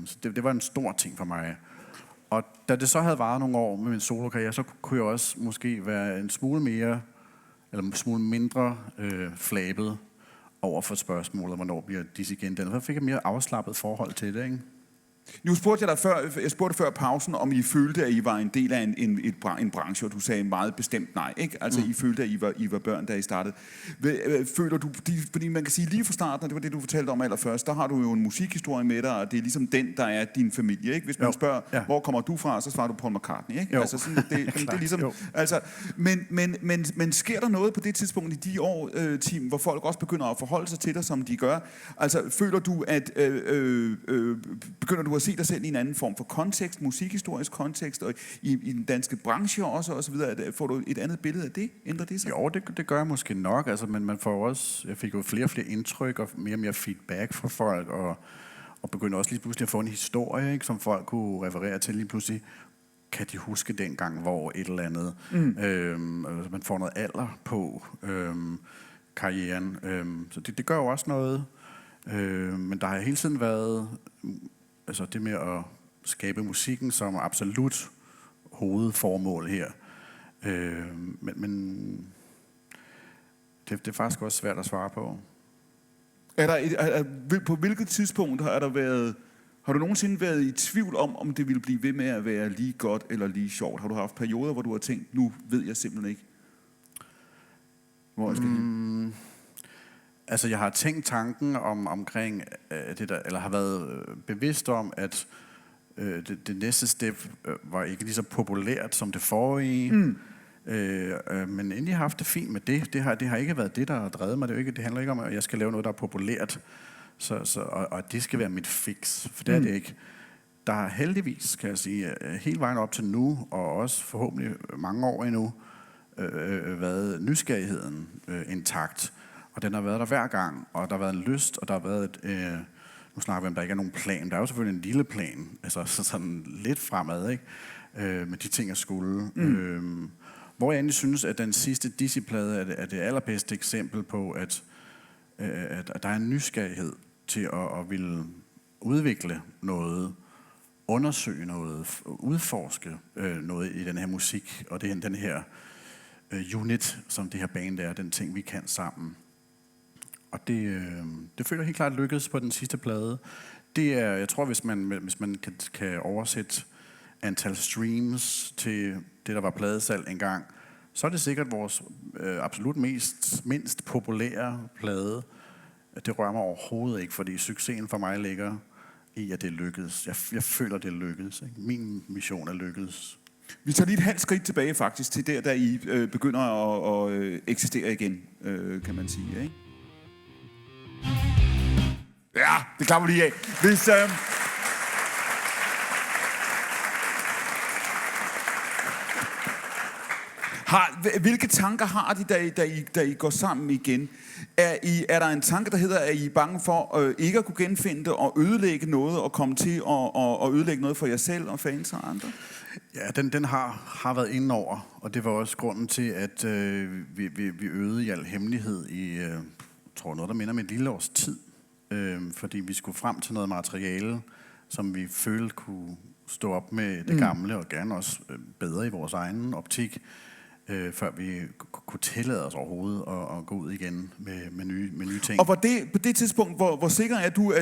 Så det var en stor ting for mig. Og da det så havde varet nogle år med min solokarriere, så kunne jeg også måske være en smule mere, eller en smule mindre flabet over for spørgsmålet, hvornår bliver Dizzy gendannet. Så fik jeg mere afslappet forhold til det, ikke? Nu spurgte jeg dig før pausen, om I følte, at I var en del af en branche, og du sagde meget bestemt nej, ikke? Altså, I følte, at I var børn, da I startede. Føler du, fordi man kan sige, lige fra starten, og det var det, du fortalte om allerførst, der har du jo en musikhistorie med dig, og det er ligesom den, der er din familie, ikke? Hvis man spørger, hvor kommer du fra, så svarer du Paul McCartney, ikke? Jo. Altså, sådan, det er ligesom, altså, men sker der noget på det tidspunkt i de år, Tim, hvor folk også begynder at forholde sig til dig, som de gør? Altså, føler du, at begynder du at se dig selv i en anden form for kontekst, musikhistorisk kontekst, og i den danske branche også, og så videre. Får du et andet billede af det? Ændrer det sig? Jo, det gør jeg måske nok, altså, men man får også, jeg fik jo flere og flere indtryk, og mere feedback fra folk, og begyndte også lige pludselig at få en historie, ikke, som folk kunne referere til lige pludselig. Kan de huske dengang, hvor et eller andet, man får noget alder på karrieren. Så det gør jo også noget. Men der har hele tiden været altså det med at skabe musikken som absolut hovedformål her. Men det er faktisk også svært at svare på. På hvilket tidspunkt har du nogensinde været i tvivl om det ville blive ved med at være lige godt eller lige sjovt? Har du haft perioder, hvor du har tænkt, nu ved jeg simpelthen ikke, hvor jeg skal hen? Altså, jeg har tænkt tanken omkring det der, eller har været bevidst om, at det næste step var ikke lige så populært som det forrige. Men endelig har haft det fint med det. Det har ikke været det, der har drevet mig. Det handler ikke om, at jeg skal lave noget, der er populært, og det skal være mit fix, for det er det ikke. Der har heldigvis, kan jeg sige, hele vejen op til nu, og også forhåbentlig mange år endnu, været nysgerrigheden intakt. Og den har været der hver gang, og der har været en lyst, og der har været nu snakker vi om, der ikke er nogen plan. Der er jo selvfølgelig en lille plan, altså sådan lidt fremad, ikke? Med de ting, jeg skulle. Hvor jeg egentlig synes, at den sidste Dizzy-plade er det allerbedste eksempel på, at der er en nysgerrighed til at ville udvikle noget, undersøge noget, udforske noget i den her musik, og det er den her unit, som det her band er, den ting, vi kan sammen. Og det føler jeg helt klart lykkedes på den sidste plade. Det er, jeg tror, hvis man kan oversætte antal streams til det, der var pladesalg engang, så er det sikkert vores absolut mindst populære plade. Det rører mig overhovedet ikke, fordi succesen for mig ligger i, at det lykkedes. Jeg føler, det lykkedes. Ikke? Min mission er lykkedes. Vi tager lige et halvt skridt tilbage faktisk, til der I begynder at eksistere igen, kan man sige, ikke? Ja, det klapper lige af. Hvis, hvilke tanker har de, da I går sammen igen? Er der en tanke, der hedder, at I er bange for ikke at kunne genfinde det og ødelægge noget og komme til at ødelægge noget for jer selv og fans og andre? Ja, den har været inde over, og det var også grunden til, at vi øvede i al hemmelighed i, tror noget, der minder om et lille års tid. Fordi vi skulle frem til noget materiale, som vi følte kunne stå op med det gamle, og gerne også bedre i vores egen optik, før vi kunne tillade os overhovedet at gå ud igen med nye ting. Og på det tidspunkt, hvor sikker er du,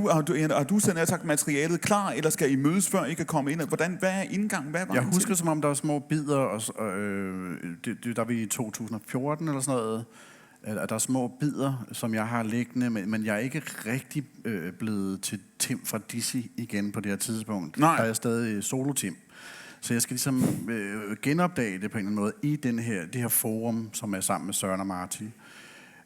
har du sådan sagt materialet klar, eller skal I mødes, før I kan komme ind? Hvad er indgangen? Jeg husker, som om der var små bidder, og der var i 2014 eller sådan noget, at der er små bidder, som jeg har liggende, men jeg er ikke rigtig blevet til Tim fra Dizzy igen på det her tidspunkt. Nej. Der er jeg stadig solo-Tim. Så jeg skal ligesom genopdage det på en eller anden måde i det her forum, som er sammen med Søren og Marty.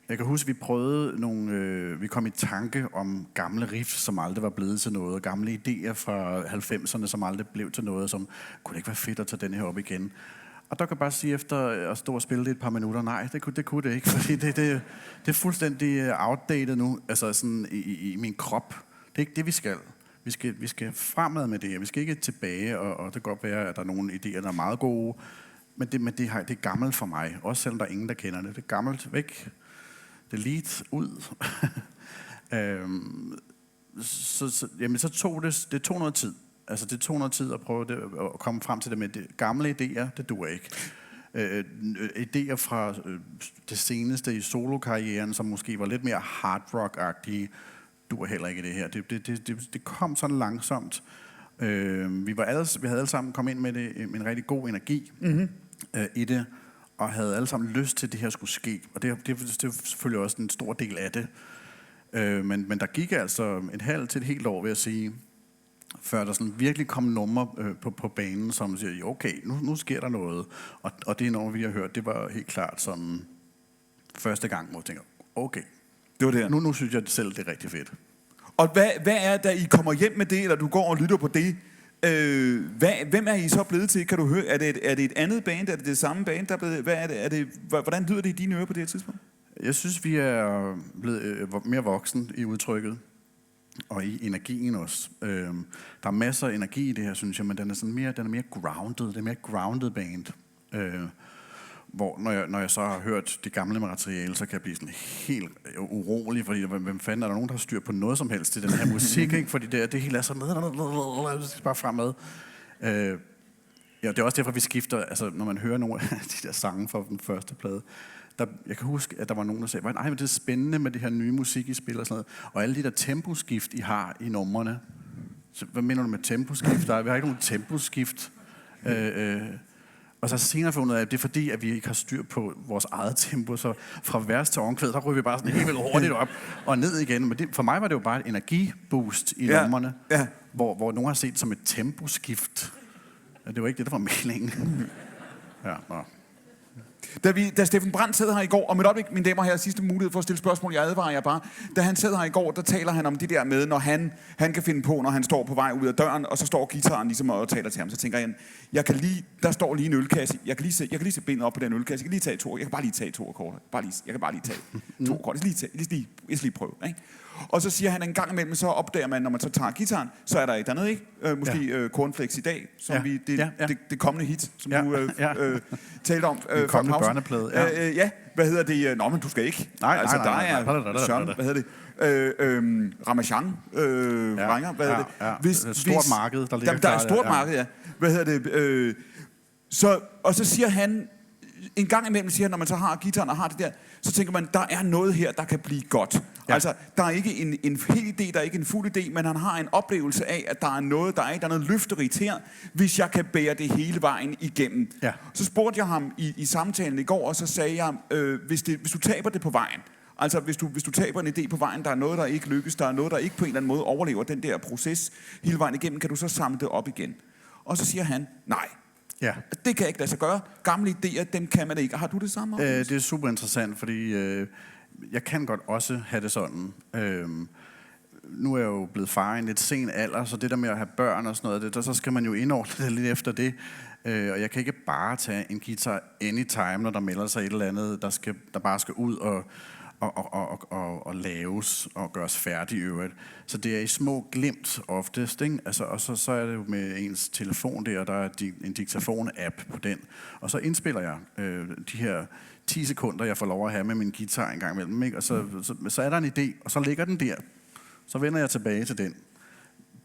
Jeg kan huske, vi prøvede vi kom i tanke om gamle riffs, som aldrig var blevet til noget, og gamle idéer fra 90'erne, som aldrig blev til noget, som kunne det ikke være fedt at tage den her op igen. Og der kan jeg bare sige, efter at stå og spille det et par minutter, nej, det kunne det ikke, fordi det er fuldstændig outdated nu, altså sådan i min krop. Det er ikke det, vi skal. Vi skal fremad med det her. Vi skal ikke tilbage, og det kan godt være, at der er nogle idéer, der er meget gode, men det er gammelt for mig, også selvom der er ingen, der kender det. Det er gammelt væk. Det er lidt ud. Så tog noget tid. Altså det tog noget tid at prøve at komme frem til det med det. Gamle idéer, det duer ikke. Idéer fra det seneste i solokarrieren, som måske var lidt mere hard rock-agtige, duer heller ikke det her. Det kom sådan langsomt. Vi havde alle sammen kommet ind med en rigtig god energi i det, og havde alle sammen lyst til, at det her skulle ske. Og det er selvfølgelig også en stor del af det. Men der gik altså et halvt til et helt år, vil jeg sige, før der sådan virkelig kom numre på banen, som siger, okay, nu sker der noget. Og det nummer, vi har hørt, det var helt klart sådan første gang, hvor jeg tænker, okay, det var det. Nu synes jeg selv, det er rigtig fedt. Og hvad er, da I kommer hjem med det, eller du går og lytter på det, hvem er I så blevet til? Kan du høre, er det et andet band? Er det det samme band, der er blevet? Hvordan lyder det i dine ører på det her tidspunkt? Jeg synes, vi er blevet mere voksen i udtrykket. Og i energien også. Der er masser af energi i det her, synes jeg, men den er mere grounded. Det er mere grounded band. Hvor når jeg så har hørt det gamle materiale, så kan jeg blive sådan helt urolig, fordi hvem fanden er der nogen, der har styr på noget som helst i den her musik, ikke? Fordi det hele er sådan bare fremad. Ja, det er også derfor, vi skifter, altså når man hører nogle af de der sange fra den første plade. Jeg kan huske, at der var nogen, der sagde, nej, men det er spændende med det her nye musik, I spiller og sådan noget. Og alle de der temposkift, I har i numrene. Så hvad mener du med temposkift? Vi har ikke nogen temposkift. Og så senere fundet ud af, at det er fordi, at vi ikke har styr på vores eget tempo. Så fra vers til omkvæd, der ryger vi bare sådan helt vildt hurtigt op og ned igen. Men for mig var det jo bare et energiboost i numrene, hvor nogen har set det som et temposkift. Det var ikke det, der var meningen. Ja, Da Steffen Brandt sidder her i går, og med øjeblik, mine damer og herrer, sidste mulighed for at stille spørgsmål, jeg advarer jer bare. Da han sidder her i går, der taler han om det der med, når han kan finde på, når han står på vej ud af døren, og så står guitaren ligesom og taler til ham. Så tænker jeg der står lige en ølkasse. Jeg kan lige se benet op på den ølkasse. Jeg kan lige tage to. Jeg kan bare lige tage 2 akkorder. Jeg kan bare lige tage 2 akkorder. Jeg skal lige prøve, ikke? Og så siger han, en gang imellem, så opdager man, når man så tager gitaren, så er der et andet, ikke? Måske Cornflakes i dag, som det kommende hit, som du talte om. Kommende børneplade, hvad hedder det? Nå, men du skal ikke. Nej, altså, der er Søren, hvad hedder det? Ramachan, Ranger, hvad hedder det? Det er et stort marked, der ligger der er et stort marked, ja. Hvad hedder det? Og så siger han, en gang imellem siger han, når man så har gitaren og har det der, så tænker man, der er noget her, der kan blive godt. Ja. Altså, der er ikke en hel idé, der er ikke en fuld idé, men han har en oplevelse af, at der er noget løfterigt her, hvis jeg kan bære det hele vejen igennem. Ja. Så spurgte jeg ham i samtalen i går, og så sagde jeg, hvis du taber det på vejen, altså hvis du taber en idé på vejen, der er noget, der ikke lykkes, der er noget, der ikke på en eller anden måde overlever den der proces hele vejen igennem, kan du så samle det op igen? Og så siger han, nej. Ja. Det kan ikke lade sig gøre. Gamle idéer, dem kan man ikke. Har du det samme? Det er super interessant, fordi jeg kan godt også have det sådan. Nu er jeg jo blevet far i en lidt sen alder, så det der med at have børn og sådan noget, så skal man jo indordne det lidt efter det. Og jeg kan ikke bare tage en guitar anytime, når der melder sig et eller andet, der bare skal ud og laves og gøres færdig i øvrigt. Så det er i små glimt oftest, ikke? Altså, og så er det jo med ens telefon der er en diktafon-app på den. Og så indspiller jeg de her 10 sekunder, jeg får lov at have med min guitar en gang imellem, ikke? Og så er der en idé, og så ligger den der. Så vender jeg tilbage til den,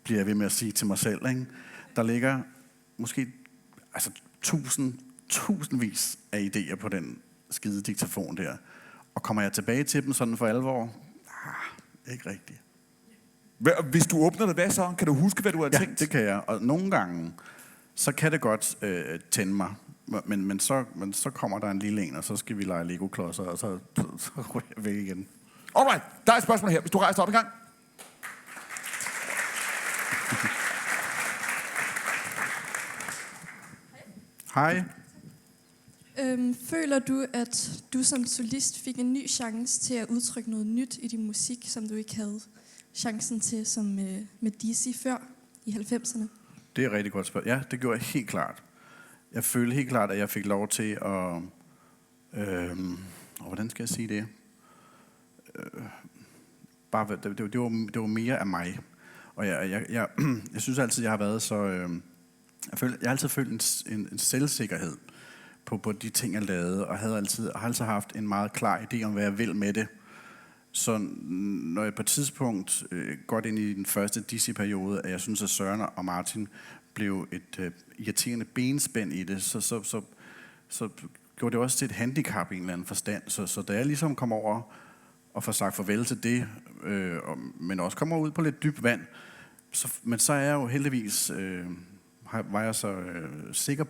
bliver jeg ved med at sige til mig selv, ikke? Der ligger måske tusindvis af idéer på den skide diktafon der. Og kommer jeg tilbage til dem sådan for alvor? Ikke rigtigt. Hvis du åbner det, hvad så? Kan du huske, hvad du har tænkt? Ja, det kan jeg. Og nogle gange, så kan det godt tænde mig. Men så kommer der en lille en, og så skal vi lege Lego-klodser, og så ryger jeg væk igen. Alright, der er et spørgsmål her. Hvis du rejser op i gang. Hej. Føler du, at du som solist fik en ny chance til at udtrykke noget nyt i din musik, som du ikke havde chancen til som med DC før i 90'erne? Det er et rigtig godt spørgsmål. Ja, det gjorde jeg helt klart. Jeg følte helt klart, at jeg fik lov til at... hvordan skal jeg sige det? Det var mere af mig. Og jeg synes altid, jeg har været så... jeg har altid følt en selvsikkerhed på de ting, jeg lavede, og har altid haft en meget klar idé om, hvad jeg vil med det. Så når jeg på et tidspunkt går ind i den første DC-periode, at jeg synes, at Søren og Martin blev et irriterende benspænd i det, så gjorde det også til et handicap i en eller anden forstand. Så da jeg ligesom kom over og får sagt farvel til det, men også kommer ud på lidt dybt vand, men så er jeg jo heldigvis... var jeg så sikker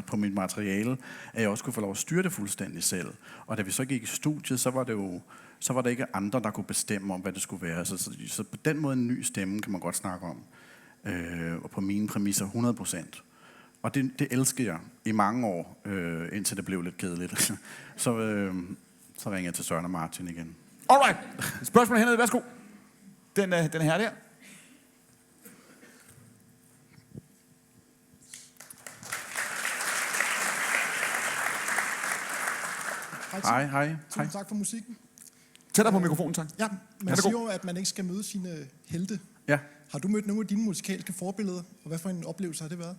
på mit materiale, at jeg også kunne få lov at styre det fuldstændig selv. Og da vi så gik i studiet, så var der ikke andre, der kunne bestemme om, hvad det skulle være. Så på den måde en ny stemme kan man godt snakke om. Og på mine præmisser 100%. Og det elskede jeg i mange år, indtil det blev lidt kedeligt. Så ringede jeg til Søren og Martin igen. Alright, spørgsmål hernede, værsgo. Den her der. Hej. Tusind tak for musikken. Tættere på mikrofonen, tak. Ja, man siger jo, at man ikke skal møde sine helte. Ja. Har du mødt nogle af dine musikalske forbilleder, og hvad for en oplevelse har det været?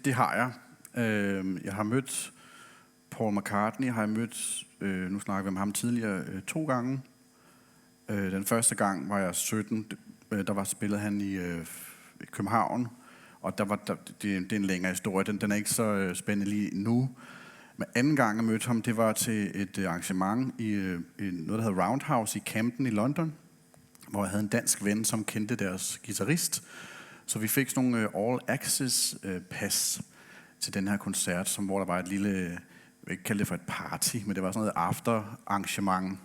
Det har jeg. Jeg har mødt Paul McCartney, nu snakker vi om ham tidligere, 2 gange. Den første gang var jeg 17, der spillede han i København. Og det er en længere historie. Den er ikke så spændende lige nu. Men anden gang jeg mødte ham, det var til et arrangement i noget, der hedder Roundhouse i Camden i London, hvor jeg havde en dansk ven, som kendte deres guitarist. Så vi fik sådan nogle all-access pas til den her koncert, hvor der var et lille, jeg vil ikke kalde det for et party, men det var sådan noget after-arrangement,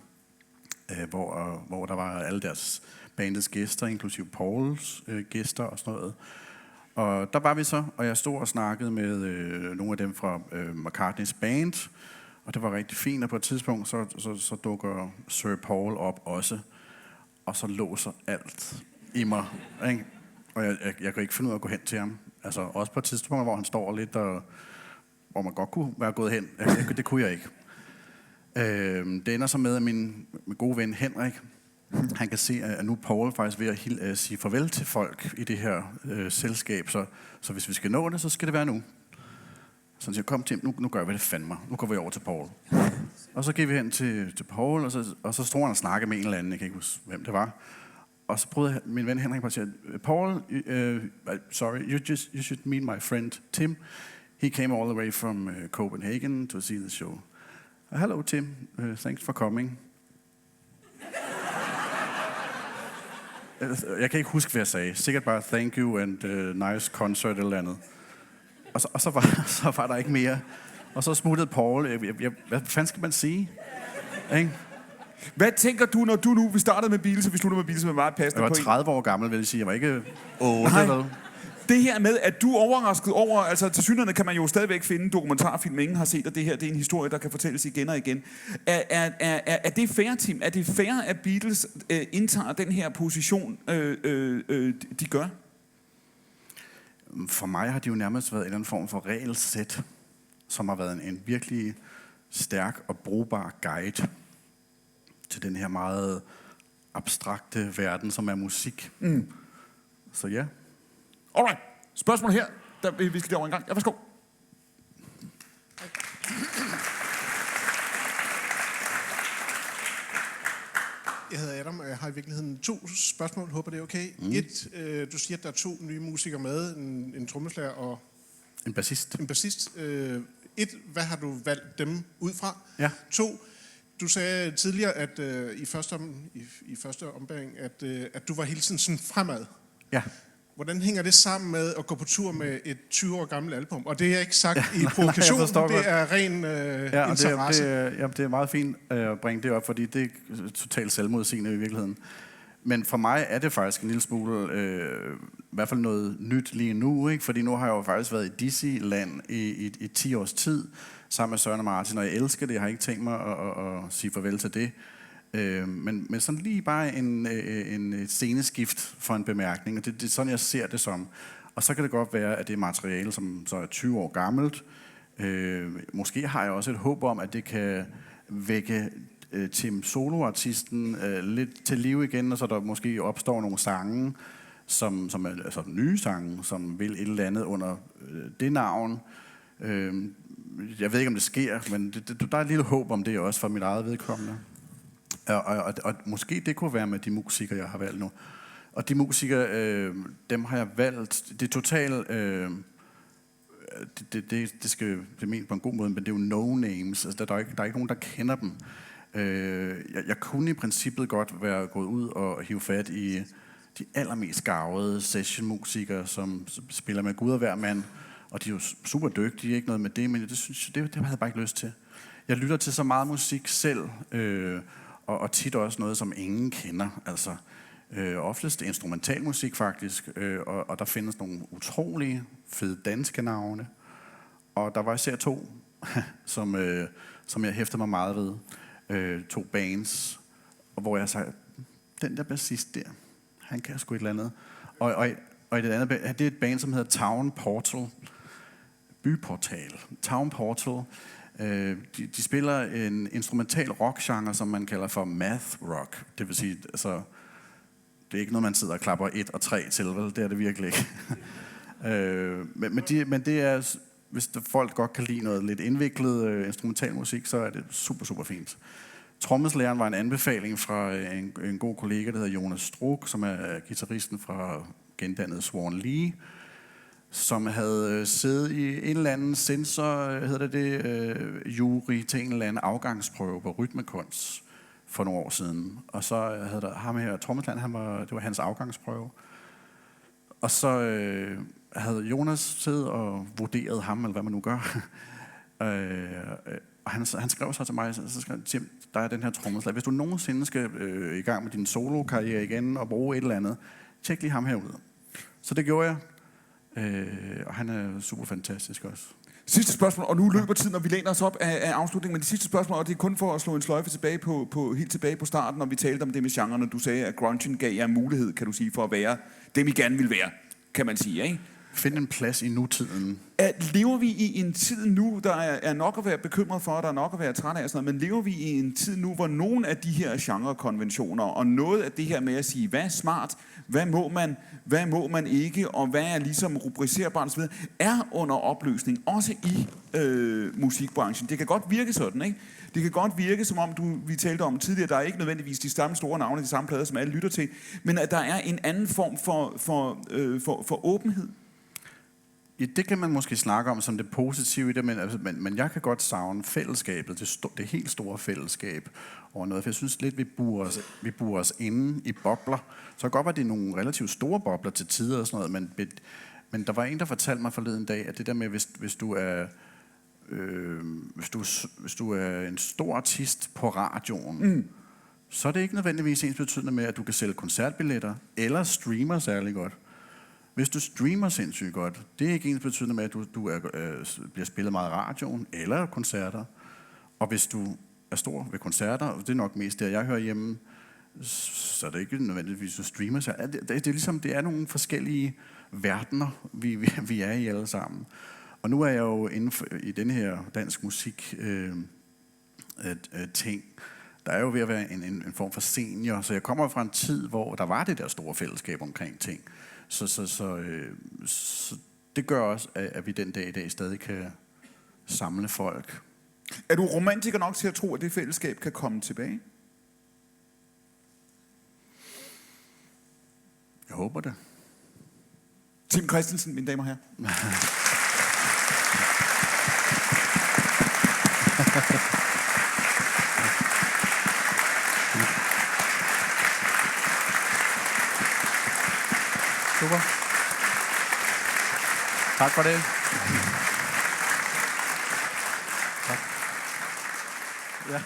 hvor der var alle deres bandets gæster, inklusive Pauls gæster og sådan noget. Og der var vi så, og jeg stod og snakkede med nogle af dem fra McCartneys band, og det var rigtig fint, og på et tidspunkt så dukker Sir Paul op også, og så låser alt i mig, ikke? Og jeg kan ikke finde ud af at gå hen til ham. Altså også på et tidspunkt, hvor han står lidt, og hvor man godt kunne være gået hen. Det kunne jeg ikke. Det ender så med, at min gode ven Henrik, han kan se, at nu er Paul faktisk ved at sige farvel til folk i det her selskab, så hvis vi skal nå det, så skal det være nu. Så han siger, kom Tim, nu gør vi det fandme. Nu går vi over til Paul. Og så gik vi hen til Paul, og så stod han og snakkede med en eller anden, jeg kan ikke huske, hvem det var. Og så prøvede min ven Henrik på at sige, Paul, sorry, you should meet my friend Tim. He came all the way from Copenhagen to see the show. Hello Tim, thanks for coming. Jeg kan ikke huske, hvad jeg sagde. Sikkert bare thank you and nice concert eller andet. Og så var der ikke mere. Og så smuttede Paul. Hvad fanden skal man sige? Ikke? Hvad tænker du, når vi startede med Beatles, og vi sluttede med Beatles, med meget passende på? Jeg var 30 år gammel, vil jeg sige. Jeg var ikke 8 eller. det her med, at du er overrasket over, altså til synligheden kan man jo stadigvæk finde en dokumentarfilm, ingen har set, og det her det er en historie, der kan fortælles igen og igen. Er det fair, Tim? Er det fair, at Beatles indtager den her position, de gør? For mig har de jo nærmest været en eller anden form for regelsæt, som har været en virkelig stærk og brugbar guide til den her meget abstrakte verden, som er musik. Så ja. Alright. Spørgsmål her. Vi skal derovre en gang. Ja, værsgo. Jeg hedder Adam, og jeg har i virkeligheden 2 spørgsmål. Håber, det er okay. Du siger, at der er 2 nye musikere med. En trommeslager og... En bassist. En bassist. Hvad har du valgt dem ud fra? Ja. 2, du sagde tidligere, at i første ombæring, at du var hele tiden sådan fremad. Ja. Hvordan hænger det sammen med at gå på tur med et 20 år gammelt album? Og det er ikke sagt i provokation, det er ren interesse. Det er meget fint at bringe det op, fordi det er totalt selvmodsigende i virkeligheden. Men for mig er det faktisk en lille smule, i hvert fald noget nyt lige nu, ikke? Fordi nu har jeg jo faktisk været i Disneyland i 10 års tid, sammen med Søren og Martin, og jeg elsker det, jeg har ikke tænkt mig at sige farvel til det. Men sådan lige bare en sceneskift for en bemærkning, og det er sådan, jeg ser det som. Og så kan det godt være, at det er materiale, som så er 20 år gammelt. Måske har jeg også et håb om, at det kan vække Tim soloartisten lidt til liv igen, og så der måske opstår nogle sange, som er altså nye sange, som vil et eller andet under det navn. Jeg ved ikke, om det sker, men der er et lille håb om det også for mit eget vedkommende. Og måske det kunne være med de musikere, jeg har valgt nu. Og de musikere, dem har jeg valgt. Det er totalt... det skal blive ment på en god måde, men det er jo no-names. Altså, der er ikke nogen, der kender dem. Jeg kunne i princippet godt være gået ud og hive fat i de allermest garvede sessionmusikere, som spiller med Gud og hver mand. Og de er jo super dygtige, ikke noget med det, men det havde jeg bare ikke lyst til. Jeg lytter til så meget musik selv, og tit også noget, som ingen kender. Altså, oftest instrumental musik faktisk, og der findes nogle utrolige fede danske navne. Og der var især 2, som jeg hæfter mig meget ved. 2 bands, og hvor jeg sagde, den der bassist der, han kan sgu et eller andet. Og i det andet, det er et band, som hedder Town Portal. Byportal. Town Portal. De spiller en instrumental rockgenre, som man kalder for math rock. Det vil sige, altså, det er ikke noget, man sidder og klapper 1 og 3 til, vel? Det er det virkelig ikke. Men det er, hvis folk godt kan lide noget lidt indviklet instrumental musik, så er det super, super fint. Trommeslageren var en anbefaling fra en god kollega, der hedder Jonas Struk, som er guitaristen fra gendannet Swan Lee, som havde siddet i en eller anden sensor, hedder det, jury til en eller anden afgangsprøve på rytmekunst for nogle år siden. Og så havde der ham her, trommeslageren, det var hans afgangsprøve. Og så havde Jonas siddet og vurderet ham, eller hvad man nu gør. Og han skrev så til mig, så skrev Tim, der er den her trommeslager. Hvis du nogensinde skal i gang med din solo-karriere igen og bruge et eller andet, tjek lige ham herude. Så det gjorde jeg. Og han er super fantastisk også. Sidste spørgsmål, og nu løber tiden, og vi læner os op af afslutningen, men det sidste spørgsmål, og det er kun for at slå en sløjfe tilbage helt tilbage på starten, når vi talte om det med genren, du sagde, at grungen gav jer mulighed, kan du sige, for at være dem, I gerne vil være, kan man sige, ikke? Find en plads i nutiden. Lever vi i en tid nu, der er nok at være bekymret for, der er nok at være træt af og sådan noget, men lever vi i en tid nu, hvor nogle af de her genrekonventioner, og noget af det her med at sige, hvad er smart, hvad må man ikke, og hvad er ligesom rubricerbart osv., er under opløsning, også i musikbranchen. Det kan godt virke sådan, ikke? Det kan godt virke, som om vi talte om tidligere, der er ikke nødvendigvis de samme store navne, de samme plader, som alle lytter til, men at der er en anden form for åbenhed. Ja, det kan man måske snakke om som det positive i det, men jeg kan godt savne fællesskabet, det helt store fællesskab over noget. For jeg synes lidt, vi burer os inde i bobler. Så kan godt være, det er nogle relativt store bobler til tider og sådan noget, men der var en, der fortalte mig forleden dag, at det der med, hvis du er en stor artist på radioen, så er det ikke nødvendigvis ens betydende med, at du kan sælge koncertbilletter eller streamer særlig godt. Hvis du streamer sindssygt godt, det er ikke ens betydende med, at du bliver spillet meget i radioen eller koncerter. Og hvis du er stor ved koncerter, og det er nok mest der, jeg hører hjemme, så er det ikke nødvendigvis, at du streamer. Så det er ligesom, det er nogle forskellige verdener, vi er i alle sammen. Og nu er jeg jo inden for, i den her dansk musik ting. Der er jo ved at være en form for senior, så jeg kommer fra en tid, hvor der var det der store fællesskab omkring ting. Så det gør også, at vi den dag i dag stadig kan samle folk. Er du romantiker nok til at tro, at det fællesskab kan komme tilbage? Jeg håber det. Tim Christensen, mine damer og herrer. Super. Tak for det. Tak. Ja.